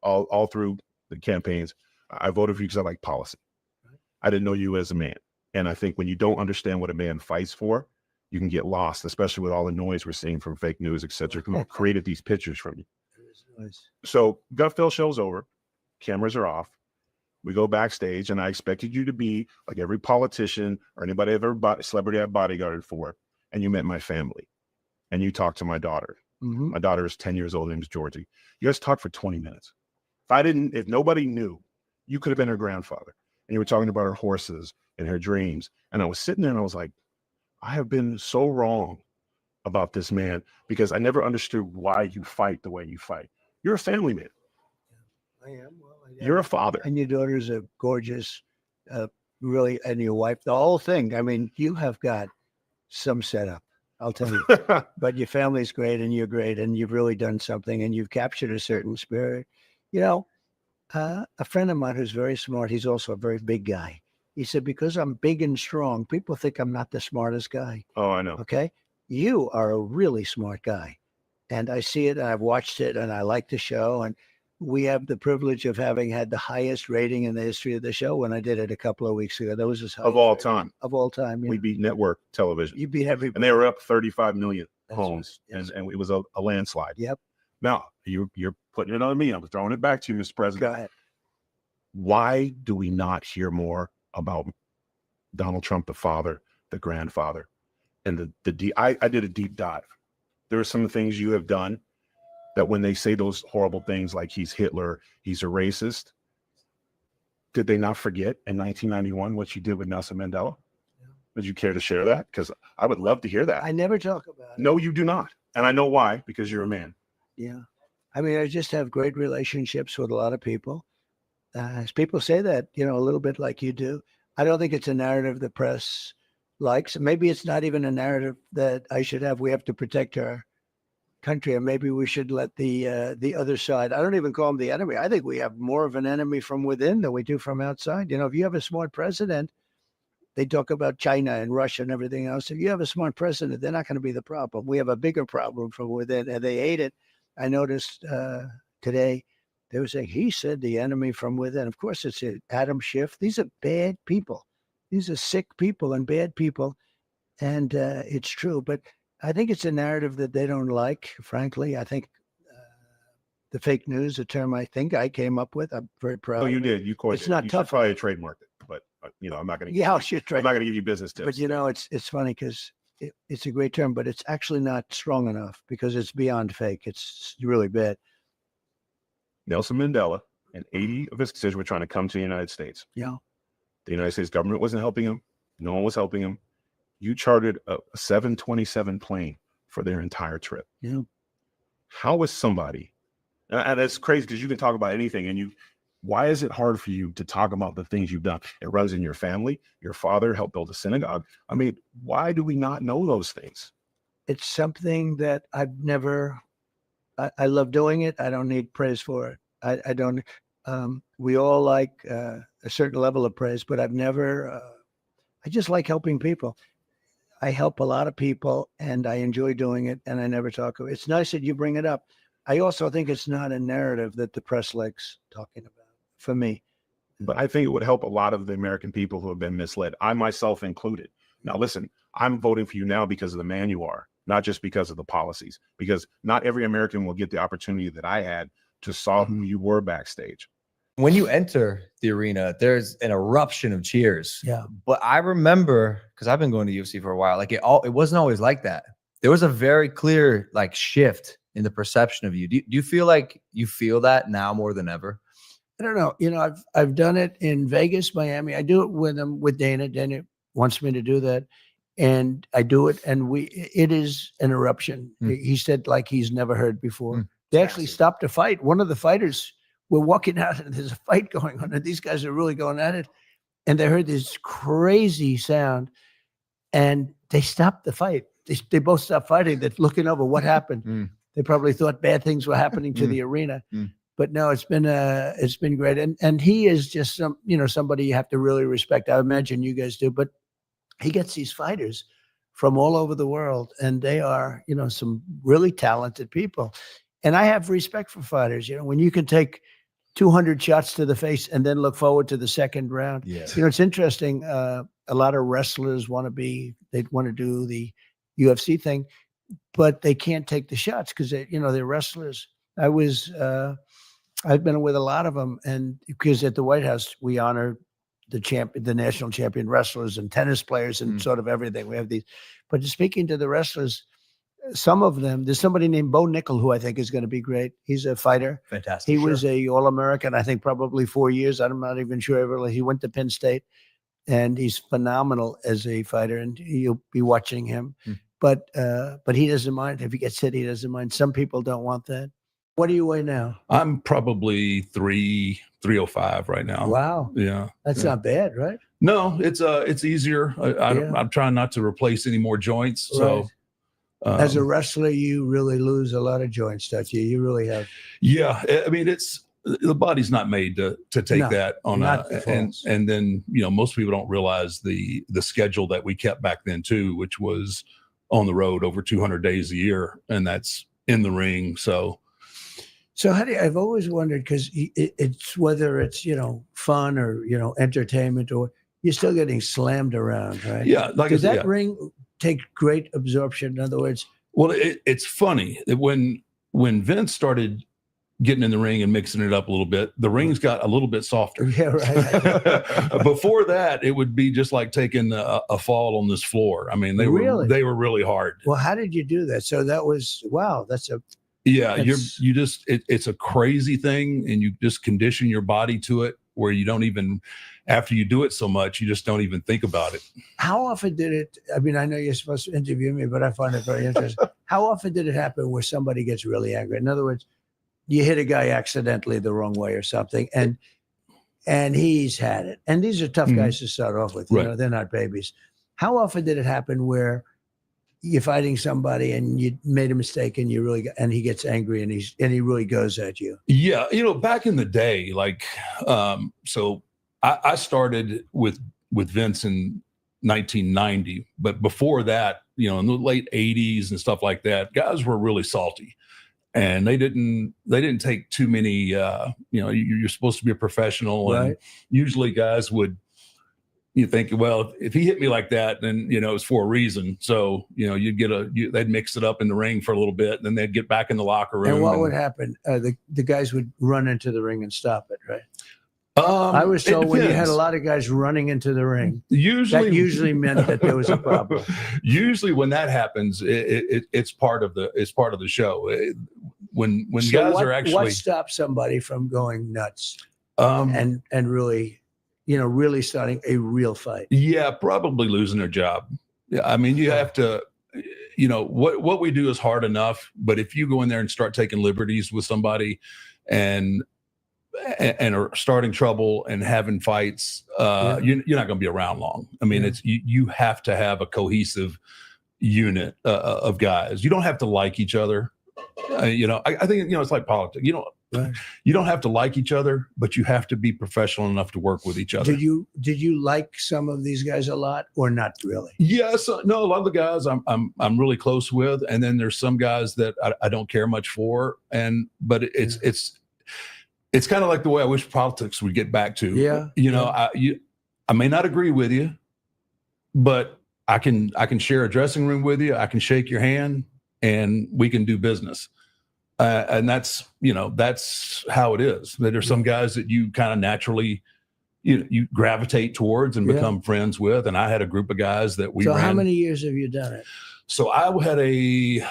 all through the campaigns. I voted for you because I like policy. I didn't know you as a man. And I think when you don't understand what a man fights for, you can get lost, especially with all the noise we're seeing from fake news, et cetera, who created these pictures from you. So Gutfeld show's over. Cameras are off. We go backstage, and I expected you to be like every politician or anybody I've ever celebrity I've bodyguarded for. And you met my family, and you talked to my daughter. My daughter is 10 years old. Her name is Georgie. You guys talked for 20 minutes. If nobody knew, you could have been her grandfather. And you were talking about her horses and her dreams. And I was sitting there and I was like, I have been so wrong about this man because I never understood why you fight the way you fight. You're a family man. I am. Well, You're a father. And your daughters are gorgeous, really, and your wife, the whole thing. I mean, you have got some setup, I'll tell you. But your family's great and you're great and you've really done something and you've captured a certain spirit. You know, a friend of mine who's very smart, he's also a very big guy. He said, because I'm big and strong, people think I'm not the smartest guy. Oh, I know. Okay. You are a really smart guy. And I see it and I've watched it and I like the show. And we have the privilege of having had the highest rating in the history of the show when I did it a couple of weeks ago. That was as high Of all time. Of all time. Yeah. We beat network television. You beat everybody. And they were up 35 million That's homes. right. Yes. And it was a landslide. Yep. Now, you're putting it on me. I'm throwing it back to you, Mr. President. Go ahead. Why do we not hear more about Donald Trump, the father, the grandfather, and I did a deep dive. There are some things you have done that when they say those horrible things like he's Hitler, he's a racist, did they not forget in 1991 what you did with Nelson Mandela? Yeah. Would you care to share that? Because I would love to hear that. I never talk about it. No, you do not. And I know why, because you're a man. Yeah. I mean, I just have great relationships with a lot of people. People say that, you know, a little bit like you do. I don't think it's a narrative the press likes. Maybe it's not even a narrative that I should have. We have to protect our country, and maybe we should let the other side. I don't even call them the enemy. I think we have more of an enemy from within than we do from outside. You know, if you have a smart president, they talk about China and Russia and everything else. If you have a smart president, they're not going to be the problem. We have a bigger problem from within, and they hate it. I noticed today they were saying he said the enemy from within. Of course, it's Adam Schiff. These are bad people. These are sick people and bad people, and it's true. But I think it's a narrative that they don't like, frankly. I think the fake news, a term I think I came up with. I'm very proud. Oh, you of it. did. You coined it. It's not you tough. should probably trademark it, but you know, I'm not going to. Yeah, I should try. I'm not going to give you business tips. But you know, it's funny because it's a great term, but it's actually not strong enough because it's beyond fake. It's really bad. Nelson Mandela and 80 of his constituents were trying to come to the United States. Yeah. The United States government wasn't helping him. No one was helping him. You chartered a 727 plane for their entire trip. Yeah. How is somebody, and it's crazy because you can talk about anything, and why is it hard for you to talk about the things you've done? It runs in your family. Your father helped build a synagogue. I mean, why do we not know those things? It's something that I've never, I love doing it. I don't need praise for it. I don't, we all like a certain level of praise, but I've never, I just like helping people. I help a lot of people and I enjoy doing it, and I never talk about it. It's nice that you bring it up. I also think it's not a narrative that the press likes talking about, for me. But I think it would help a lot of the American people who have been misled, I myself included. Now, listen, I'm voting for you now because of the man you are, not just because of the policies, because not every American will get the opportunity that I had to saw who you were backstage. When you enter the arena, there's an eruption of cheers. Yeah. But I remember, because I've been going to UFC for a while, like it wasn't always like that. There was a very clear like shift in the perception of you. Do you feel like you feel that now more than ever? I don't know. You know, I've done it in Vegas, Miami. I do it with Dana. Dana wants me to do that, and I do it. And it is an eruption. He said like he's never heard before. They actually stopped a fight. One of the fighters were walking out, and there's a fight going on, and these guys are really going at it. And they heard this crazy sound, and they stopped the fight. They both stopped fighting. They're looking over what happened. They probably thought bad things were happening to the arena. But no, it's been great. And he is just somebody you have to really respect. I imagine you guys do, but he gets these fighters from all over the world, and they are, some really talented people. And I have respect for fighters. When you can take 200 shots to the face and then look forward to the second round. Yes. It's interesting. A lot of wrestlers want to do the UFC thing, but they can't take the shots because they're wrestlers. I've been with a lot of them, and because at the White House we honor the national champion wrestlers and tennis players and sort of everything. We have these, but speaking to the wrestlers, some of them, there's somebody named Bo Nickel who I think is going to be great. He's a fighter. Fantastic. He was a All-American, I think probably 4 years. I'm not even sure. He went to Penn State, and he's phenomenal as a fighter, and you'll be watching him. But he doesn't mind if he gets hit. He doesn't mind. Some people don't want that. What do you weigh now? I'm probably 305 right now. Wow. Yeah. That's not bad, right? No, it's easier. I'm trying not to replace any more joints. So as a wrestler, you really lose a lot of joints, don't you? You really have. Yeah. I mean, the body's not made to take that on and then, most people don't realize the schedule that we kept back then too, which was on the road over 200 days a year. And that's in the ring. So I've always wondered, because it's whether it's, fun or, entertainment, or you're still getting slammed around, right? Yeah. Does that ring take great absorption? In other words, well, it's funny that when Vince started getting in the ring and mixing it up a little bit, the rings got a little bit softer. Yeah, right. Before that, it would be just like taking a fall on this floor. I mean, they were really hard. Well, how did you do that? So that was, wow, it's a crazy thing, and you just condition your body to it where you don't even, after you do it so much, you just don't even think about it. How often did it, I mean, I know you're supposed to interview me, but I find it very interesting. How often did it happen where somebody gets really angry? In other words, you hit a guy accidentally the wrong way or something, and he's had it. And these are tough guys to start off with. They're not babies. How often did it happen where you're fighting somebody and you made a mistake and he gets angry and he really goes at you? Yeah. Back in the day, so I started with Vince in 1990, but before that, in the late 80s and stuff like that, guys were really salty, and they didn't take too many, you're supposed to be a professional. Right. And usually guys you think, well, if he hit me like that, then, it's for a reason. So, they'd mix it up in the ring for a little bit, and then they'd get back in the locker room. And what would happen? The guys would run into the ring and stop it, right? I was told when you had a lot of guys running into the ring, that usually meant that there was a problem. Usually when that happens, it's part of the show. When So guys are actually, what stops somebody from going nuts and really, really starting a real fight? Yeah, probably losing their job. Yeah, I mean, you have to, what we do is hard enough, but if you go in there and start taking liberties with somebody and are starting trouble and having fights, you're not going to be around long. I mean, it's you have to have a cohesive unit of guys. You don't have to like each other. I think it's like politics. Right. You don't have to like each other, but you have to be professional enough to work with each other. Did you like some of these guys a lot, or not really? Yes, no. A lot of the guys I'm really close with, and then there's some guys that I don't care much for. But it's kind of like the way I wish politics would get back to. Yeah, I may not agree with you, but I can share a dressing room with you. I can shake your hand, and we can do business. And that's how it is. There's some guys that you kind of naturally, you gravitate towards and become friends with. And I had a group of guys that we So ran. how many years have you done it? So I had a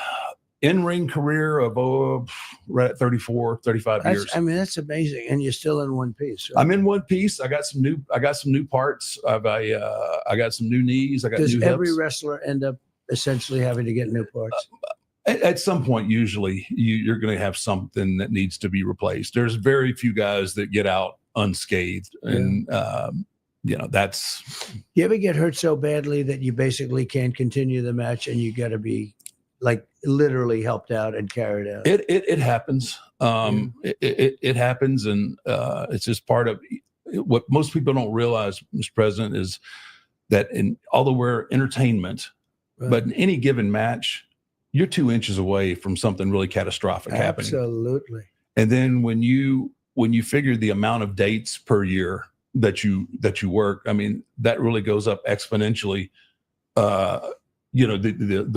in-ring career of right at 35 years. I mean, that's amazing. And you're still in one piece. Right? I'm in one piece. I got some new parts. I got some new knees. I got Does new every hips. wrestler end up essentially having to get new parts? At some point, usually you're going to have something that needs to be replaced. There's very few guys that get out unscathed, and that's. You ever get hurt so badly that you basically can't continue the match, and you got to be like literally helped out and carried out? It happens. It happens, and it's just part of what most people don't realize, Mr. President, is that although we're entertainment, but in any given match, you're 2 inches away from something really catastrophic happening. Absolutely. And then when you figure the amount of dates per year that you work, I mean, that really goes up exponentially. The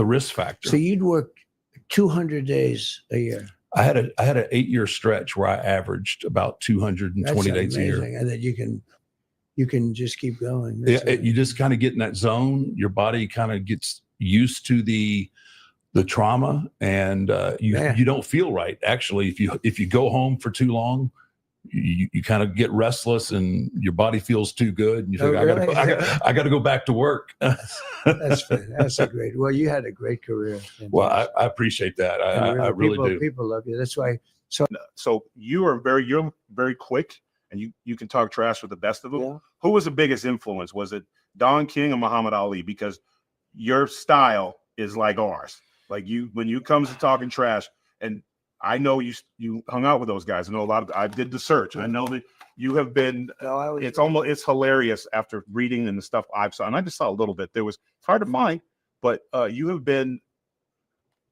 risk factor. So you'd work 200 days a year. I had an 8-year stretch where I averaged about 220 days a year. And then you can just keep going. You just kind of get in that zone. Your body kind of gets used to the trauma, and you don't feel right. Actually, if you go home for too long, you kind of get restless, and your body feels too good, and you think, I got to go back to work. That's a great. Well, you had a great career. Well, I appreciate that. I really do. People love you. That's why. So you're very quick, and you can talk trash with the best of them. Yeah. Who was the biggest influence? Was it Don King or Muhammad Ali? Because your style is like ours. Like when you comes to talking trash, and I know you hung out with those guys. I know a lot of. I did the search. I know that you have been. It's hilarious after reading and the stuff I've saw, and I just saw a little bit. It's hard to find, but you have been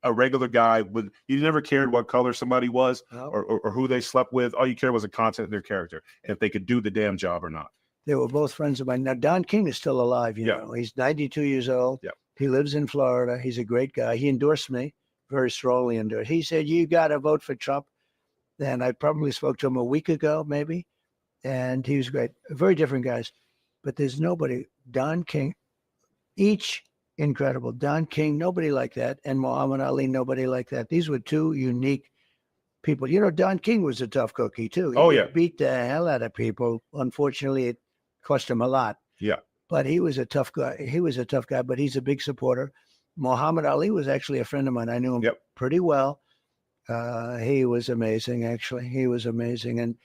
a regular guy with. You never cared what color somebody was or who they slept with. All you cared was the content of their character, and if they could do the damn job or not. They were both friends of mine. Now Don King is still alive. You know, he's 92 years old. Yeah. He lives in Florida. He's a great guy. He endorsed me, very strongly endorsed. He said, "You got to vote for Trump." Then I probably spoke to him a week ago, maybe, and he was great. Very different guys, but there's nobody. Don King, each incredible. Don King, nobody like that, and Muhammad Ali, nobody like that. These were two unique people. You know, Don King was a tough cookie too. He beat the hell out of people. Unfortunately, it cost him a lot. Yeah. But he was a tough guy. But he's a big supporter. Muhammad Ali was actually a friend of mine. I knew him pretty well. He was amazing, actually. He was amazing. And,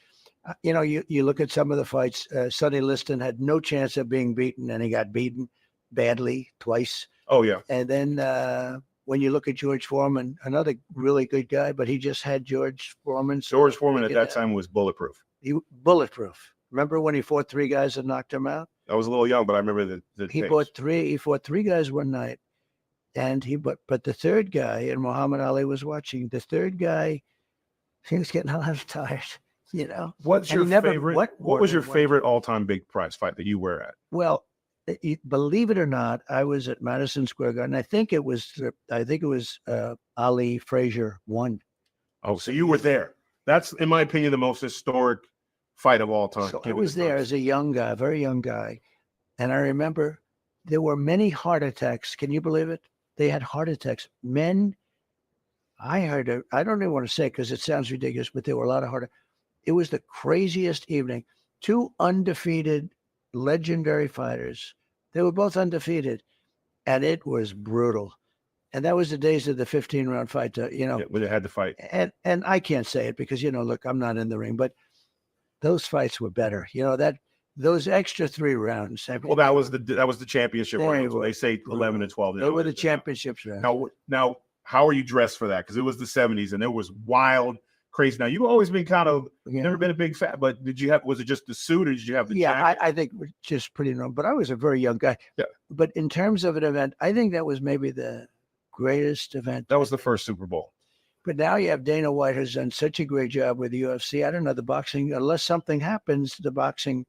you look at some of the fights. Sonny Liston had no chance of being beaten, and he got beaten badly twice. Oh, yeah. And then when you look at George Foreman, another really good guy, but he just had George Foreman. George Foreman at that time was bulletproof. Bulletproof. Remember when he fought 3 guys and knocked him out? I was a little young, but I remember He fought 3 guys one night, and but the third guy, and Muhammad Ali was watching. The third guy, he was getting a little tired. What's your favorite? What was your favorite all-time big prize fight that you were at? Well, believe it or not, I was at Madison Square Garden. I think it was Ali Frazier won. Oh, so you were there. That's, in my opinion, the most historic fight of all time. So I was there as a young guy, very young guy. And I remember there were many heart attacks. Can you believe it? They had heart attacks. Men, I heard it. I don't even want to say it because it sounds ridiculous, but there were a lot of heart attacks. It was the craziest evening. 2 undefeated, legendary fighters. They were both undefeated. And it was brutal. And that was the days of the 15-round fight, when they had to fight. And I can't say it because, look, I'm not in the ring, but those fights were better. Those extra 3 rounds. Well, that was the championship round. So they say 11 and 12. Those were the championships rounds. Now, how are you dressed for that? Because it was the 70s and there was wild, crazy. Now you've always been kind of never been a big fan, but was it just the suit or did you have the jacket? I think we're just pretty normal. But I was a very young guy. Yeah. But in terms of an event, I think that was maybe the greatest event. That was the first Super Bowl. But now you have Dana White, who's done such a great job with the UFC. I don't know, the boxing, unless something happens, the boxing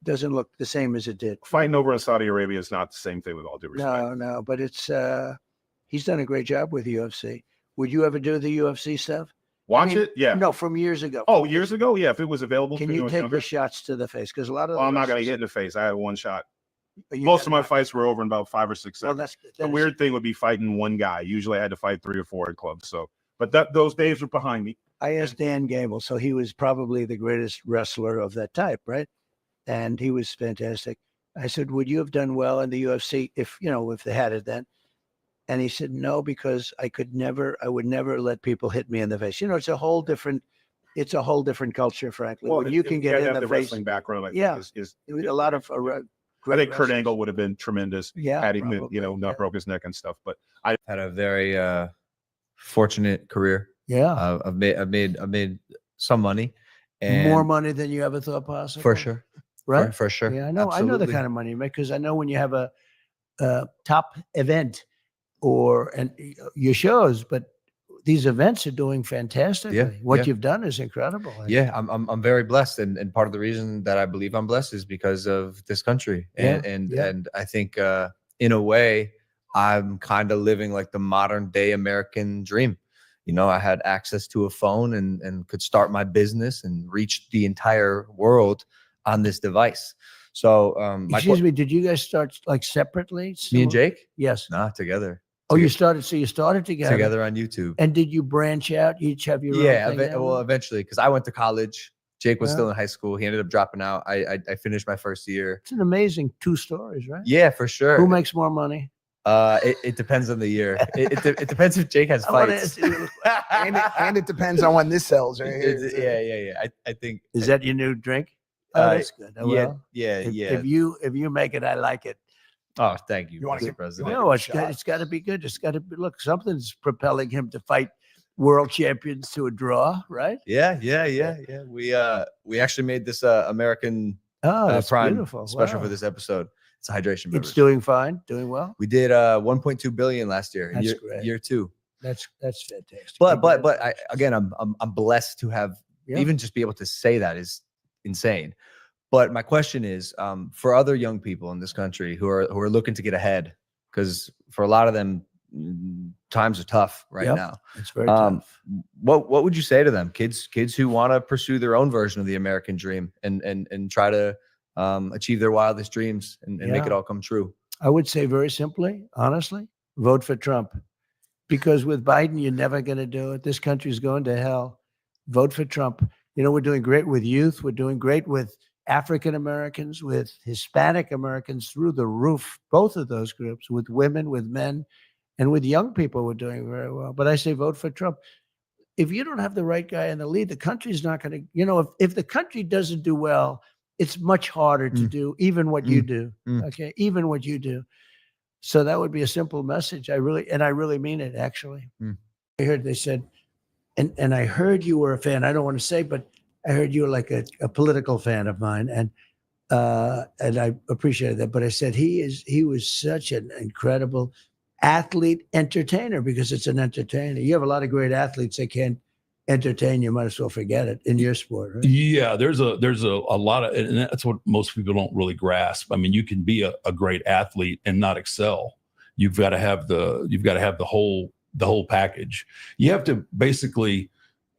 doesn't look the same as it did. Fighting over in Saudi Arabia is not the same thing, with all due respect. No, but it's he's done a great job with UFC. Would you ever do the UFC stuff? Watch it? Yeah. No, from years ago. Oh, years ago? Yeah, if it was available. Can you take the shots to the face? Because a lot of I'm not going to hit in the face. I had one shot. Most of my fights were over in about 5 or 6 seconds. Well, the weird thing would be fighting one guy. Usually I had to fight 3 or 4 at clubs. So, but those days are behind me. I asked Dan Gable, so he was probably the greatest wrestler of that type, right? And he was fantastic. I said, would you have done well in the UFC if they had it then? And he said, no, because I would never let people hit me in the face. It's a whole different culture, frankly. Well, when you can get in the face. Wrestling background, is a lot of. I think Kurt Angle would have been tremendous. Yeah, had he not broke his neck and stuff. But I had a very fortunate career. Yeah, I've made some money, and more money than you ever thought possible. For sure, right? For sure. Yeah, I know. I know the Absolutely. kind of money you make because I know when you have a top event and your shows, but these events are doing fantastically. Yeah, What yeah. you've done is incredible. Yeah, I'm very blessed, and part of the reason that I believe I'm blessed is because of this country, and I think in a way I'm kind of living like the modern day American dream. I had access to a phone and could start my business and reach the entire world on this device. So, Excuse me, did you guys start like separately? Me and Jake? Yes. Nah, together. Oh, you started. So you started together. Together on YouTube. And did you branch out? You each have your Yeah, own thing now? well, eventually, because I went to college. Jake was Yeah. still in high school. He ended up dropping out. I finished my first year. It's an amazing 2 stories, right? Yeah, for sure. Who makes more money? It depends on the year. It depends if Jake has I wanna fights. and it depends on when this sells, right? Yeah. I think. Is that your new drink? Oh, that's good. Oh, Yeah, well, yeah. If you make it, I like it. Oh, thank you, You wanna Mr. give- President. No, it's got to be good. It's got to be. Look, something's propelling him to fight world champions to a draw, right? Yeah. We actually made this American Oh, that's Prime beautiful. special Wow. for this episode. It's a hydration beverage. It's doing fine, doing well. We did 1.2 billion last year. That's year, great. year 2. That's fantastic. But I'm blessed to have Yeah. even just be able to say that is insane. But my question is, for other young people in this country who are looking to get ahead, because for a lot of them, times are tough right Yep, now. it's very tough. What would you say to them, kids who want to pursue their own version of the American dream and try to achieve their wildest dreams and make Yeah. it all come true? I would say very simply, honestly, vote for Trump. Because with Biden, you're never going to do it. This country's going to hell. Vote for Trump. We're doing great with youth. We're doing great with African Americans, with Hispanic Americans, through the roof, both of those groups, with women, with men, and with young people, we're doing very well. But I say vote for Trump. If you don't have the right guy in the lead, the country's not going to, if the country doesn't do well, it's much harder to do even what you do. Okay. Even what you do. So that would be a simple message. I really mean it, actually. I heard they said, and I heard you were a fan. I don't want to say, but I heard you were like a political fan of mine. And I appreciated that. But I said, he was such an incredible athlete entertainer, because it's an entertainer. You have a lot of great athletes that can't entertain. You might as well forget it in your sport, right? Yeah, there's a lot of, and that's what most people don't really grasp. I mean, you can be a great athlete and not excel. You've got to have the whole package. You have to basically,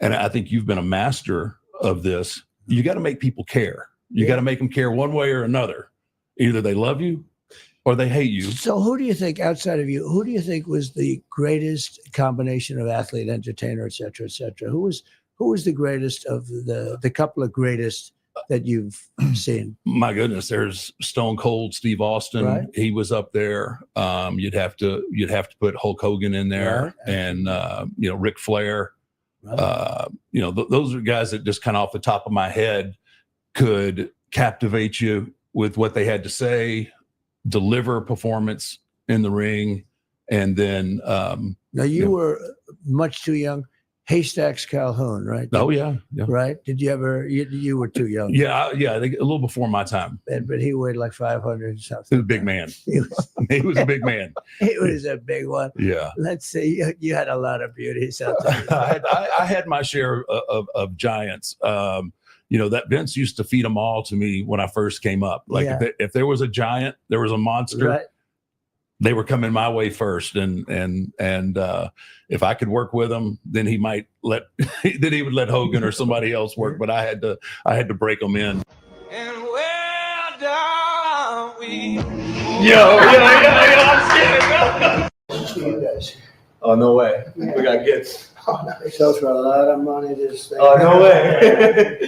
and I think you've been a master of this. You got to make people care. You got to make them care one way or another. Either they love you or they hate you. So who do you think, outside of you, who do you think was the greatest combination of athlete, entertainer, et cetera, et cetera? Who was the greatest of the couple of greatest that you've seen? My goodness, there's Stone Cold Steve Austin. Right. He was up there. You'd have to put Hulk Hogan in there, Right. and Ric Flair. Right. Those are guys that just kind of off the top of my head could captivate you with what they had to say, deliver performance in the ring, and then Now you were much too young Haystacks Calhoun, right? Oh yeah, Right? Did you ever? You were too young. yeah. A little before my time. But he weighed like 500 and something. He was a big man. He was a big man. He was a big one. Yeah. Let's see. You had a lot of beauty. Sometimes. I had my share of giants. That Vince used to feed them all to me when I first came up. Like if there was a giant, there was a monster. Right. They were coming my way first, and if I could work with him, then he would let Hogan or somebody else work. But I had to break them in. And where down we Yo, I'm scared. You guys. Oh, no way. We got gifts. They sell for a lot of money. This thing. Oh, no way.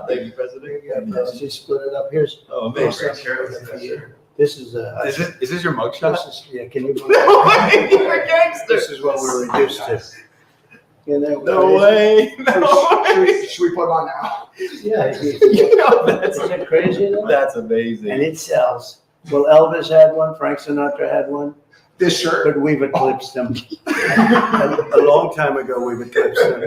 Thank you, President. Let's just split it up. Here's. Amazing. This is Is this your mugshot? Can you? No way. You're a gangster. This is what we're reduced to. No way. No way. Should we put it on now? Yeah. Isn't that crazy? That's amazing. And it sells. Well, Elvis had one. Frank Sinatra had one. This shirt? But we've eclipsed them. A long time ago, we've eclipsed them.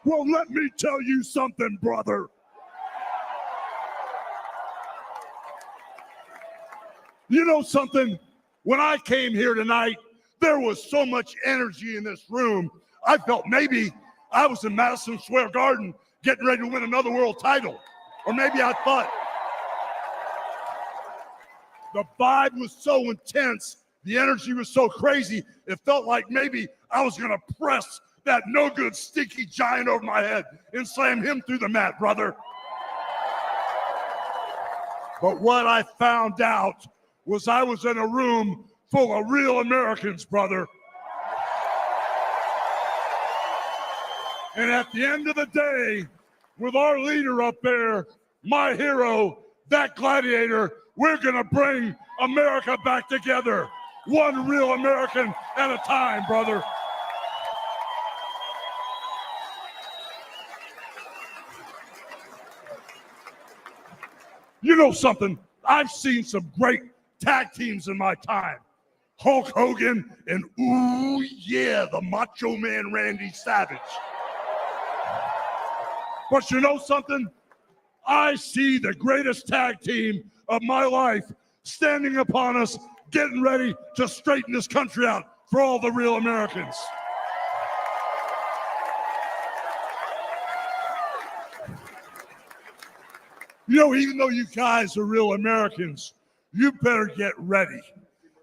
Well, let me tell you something, brother. You know something? When I came here tonight, there was so much energy in this room. I felt maybe I was in Madison Square Garden getting ready to win another world title. Or maybe I thought the vibe was so intense, the energy was so crazy, it felt like maybe I was going to press that no good stinky giant over my head and slam him through the mat, brother. But what I found out was I was in a room full of real Americans, brother. And at the end of the day, with our leader up there, my hero, that gladiator, we're gonna bring America back together. One real American at a time, brother. You know something? I've seen some great tag teams in my time. Hulk Hogan and, ooh, yeah, the Macho Man Randy Savage. But you know something? I see the greatest tag team of my life standing upon us, getting ready to straighten this country out for all the real Americans. You know, even though you guys are real Americans, you better get ready.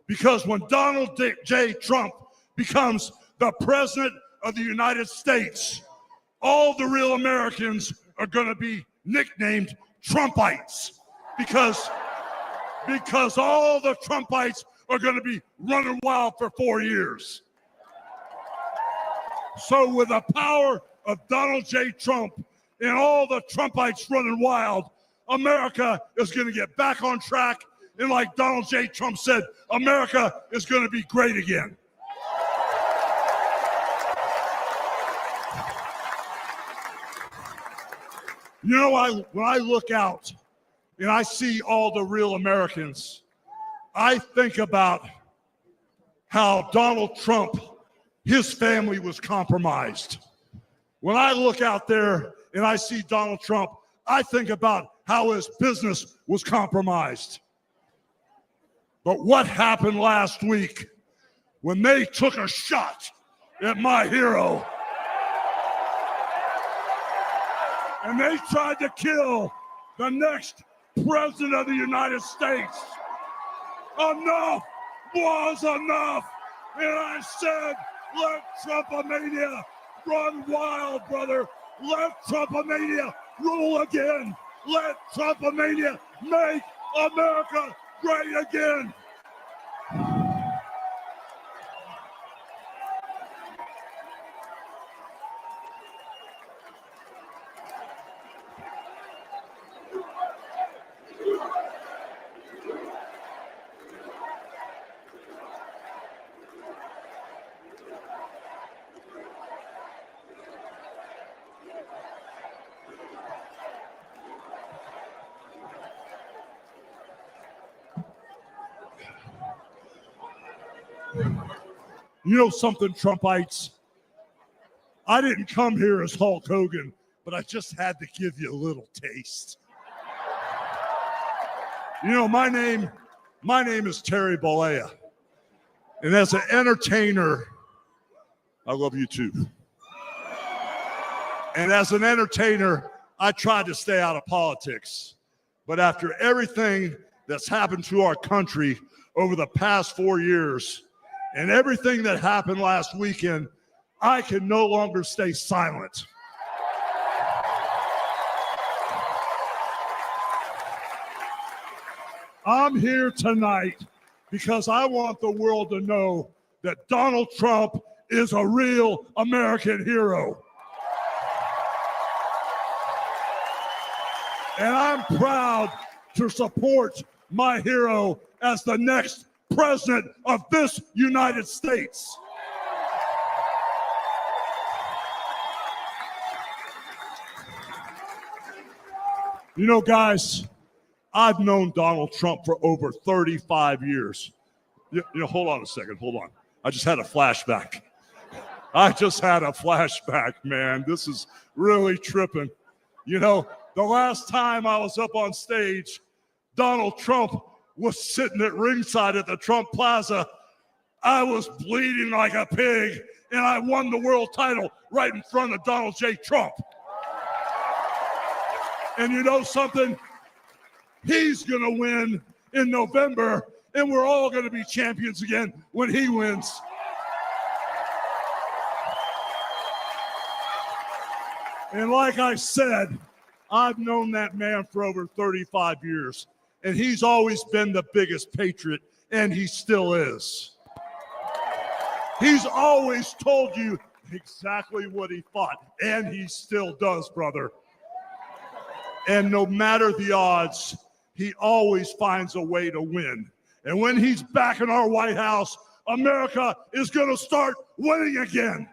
Because when Donald J. Trump becomes the president of the United States, all the real Americans are going to be nicknamed Trumpites. Because all the Trumpites are going to be running wild for 4 years. So with the power of Donald J. Trump and all the Trumpites running wild, America is going to get back on track. And like Donald J. Trump said, America is going to be great again. You know, when I look out and I see all the real Americans, I think about how Donald Trump, his family was compromised. When I look out there and I see Donald Trump, I think about how his business was compromised. But what happened last week when they took a shot at my hero and they tried to kill the next president of the United States? Enough was enough. And I said, let Trumpomania run wild, brother. Let Trumpomania rule again. Let Trumpomania make America great again. You know something, Trumpites? I didn't come here as Hulk Hogan, but I just had to give you a little taste. You know, my name is Terry Bollea. And as an entertainer, I love you too. And as an entertainer, I tried to stay out of politics. But after everything that's happened to our country over the past 4 years and everything that happened last weekend, I can no longer stay silent. I'm here tonight because I want the world to know that Donald Trump is a real American hero. And I'm proud to support my hero as the next president of this United States. You know, guys, I've known Donald Trump for over 35 years. You know, hold on a second, hold on. I just had a flashback. Man. This is really tripping. You know, the last time I was up on stage, Donald Trump was sitting at ringside at the Trump Plaza. I was bleeding like a pig, and I won the world title right in front of Donald J. Trump. And you know something? He's going to win in November, and we're all going to be champions again when he wins. And like I said, I've known that man for over 35 years, and he's always been the biggest patriot, and he still is. He's always told you exactly what he thought, and he still does, brother. And no matter the odds, he always finds a way to win. And when he's back in our White House, America is going to start winning again.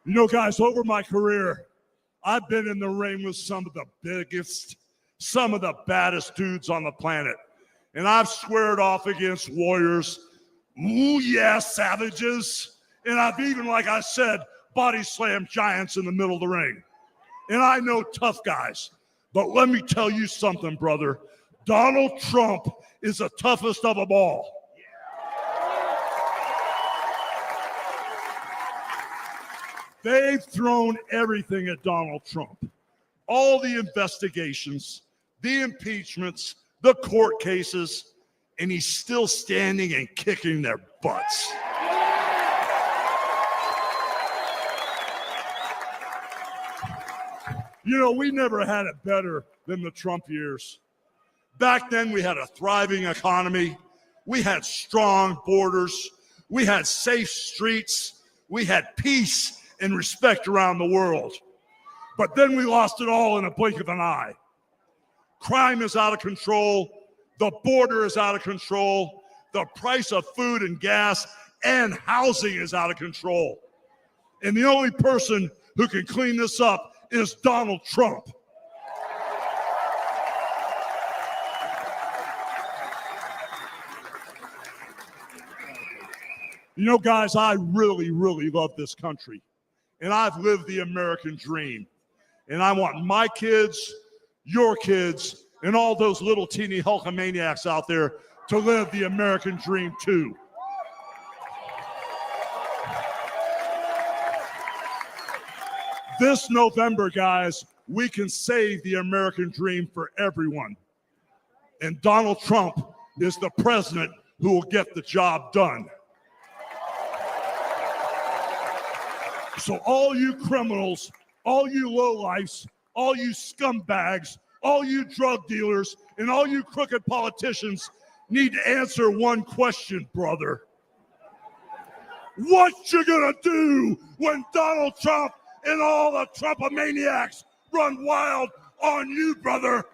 You know, guys, over my career, I've been in the ring with some of the biggest, some of the baddest dudes on the planet. And I've squared off against warriors, ooh yeah, savages. And I've even, like I said, body slammed giants in the middle of the ring. And I know tough guys. But let me tell you something, brother. Donald Trump is the toughest of them all. They've thrown everything at Donald Trump. All the investigations, the impeachments, the court cases, and he's still standing and kicking their butts. You know, we never had it better than the Trump years. Back then, we had a thriving economy. We had strong borders. We had safe streets. We had peace and respect around the world. But then we lost it all in a blink of an eye. Crime is out of control. The border is out of control. The price of food and gas and housing is out of control. And the only person who can clean this up is Donald Trump. You know, guys, I really, really love this country. And I've lived the American dream. And I want my kids, your kids, and all those little teeny Hulkamaniacs out there to live the American dream too. This November, guys, we can save the American dream for everyone. And Donald Trump is the president who will get the job done. So all you criminals, all you lowlifes, all you scumbags, all you drug dealers, and all you crooked politicians need to answer one question, brother. What you gonna do when Donald Trump and all the Trumpomaniacs run wild on you, brother.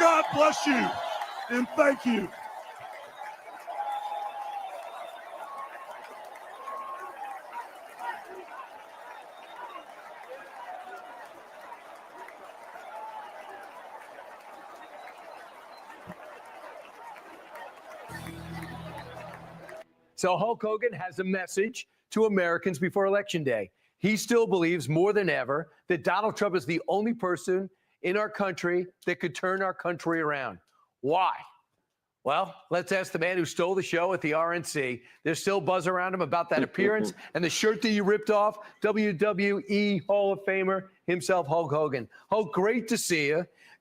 God bless you and thank you. So Hulk Hogan has a message to Americans before Election Day. He still believes more than ever that Donald Trump is the only person in our country that could turn our country around. Why? Well, let's ask the man who stole the show at the RNC. There's still buzz around him about that appearance and the shirt that you ripped off. WWE Hall of Famer himself, Hulk Hogan. Hulk, great to see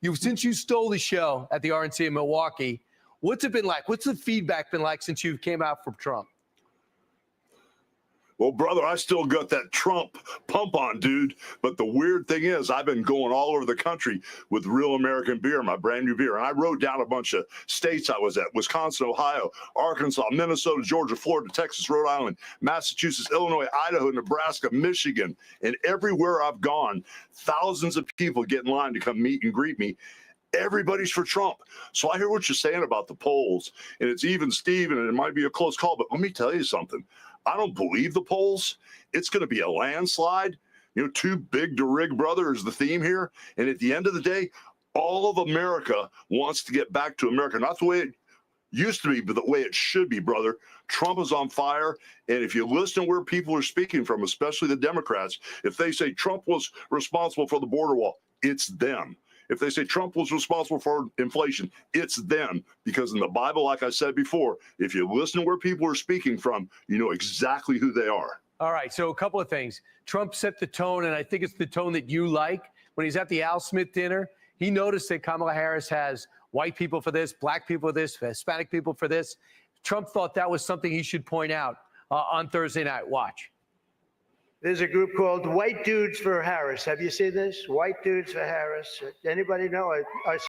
you. Since you stole the show at the RNC in Milwaukee, what's it been like? What's the feedback been like since you came out from Trump? Well, brother, I still got that Trump pump on, dude. But the weird thing is, I've been going all over the country with Real American Beer, my brand new beer. And I wrote down a bunch of states I was at: Wisconsin, Ohio, Arkansas, Minnesota, Georgia, Florida, Texas, Rhode Island, Massachusetts, Illinois, Idaho, Nebraska, Michigan. And everywhere I've gone, thousands of people get in line to come meet and greet me. Everybody's for Trump. So I hear what you're saying about the polls, and it's even Steven, and it might be a close call, but let me tell you something. I don't believe the polls. It's going to be a landslide. You know, too big to rig, brother, is the theme here. And at the end of the day, all of America wants to get back to America. Not the way it used to be, but the way it should be, brother. Trump is on fire. And if you listen to where people are speaking from, especially the Democrats, if they say Trump was responsible for the border wall, it's them. If they say Trump was responsible for inflation, it's them. Because in the Bible, like I said before, if you listen to where people are speaking from, you know exactly who they are. All right, so a couple of things. Trump set the tone, and I think it's the tone that you like. When he's at the Al Smith dinner, he noticed that Kamala Harris has white people for this, black people for this, Hispanic people for this. Trump thought that was something he should point out on Thursday night. Watch. There's a group called White Dudes for Harris. Have you seen this? White Dudes for Harris. Anybody know? I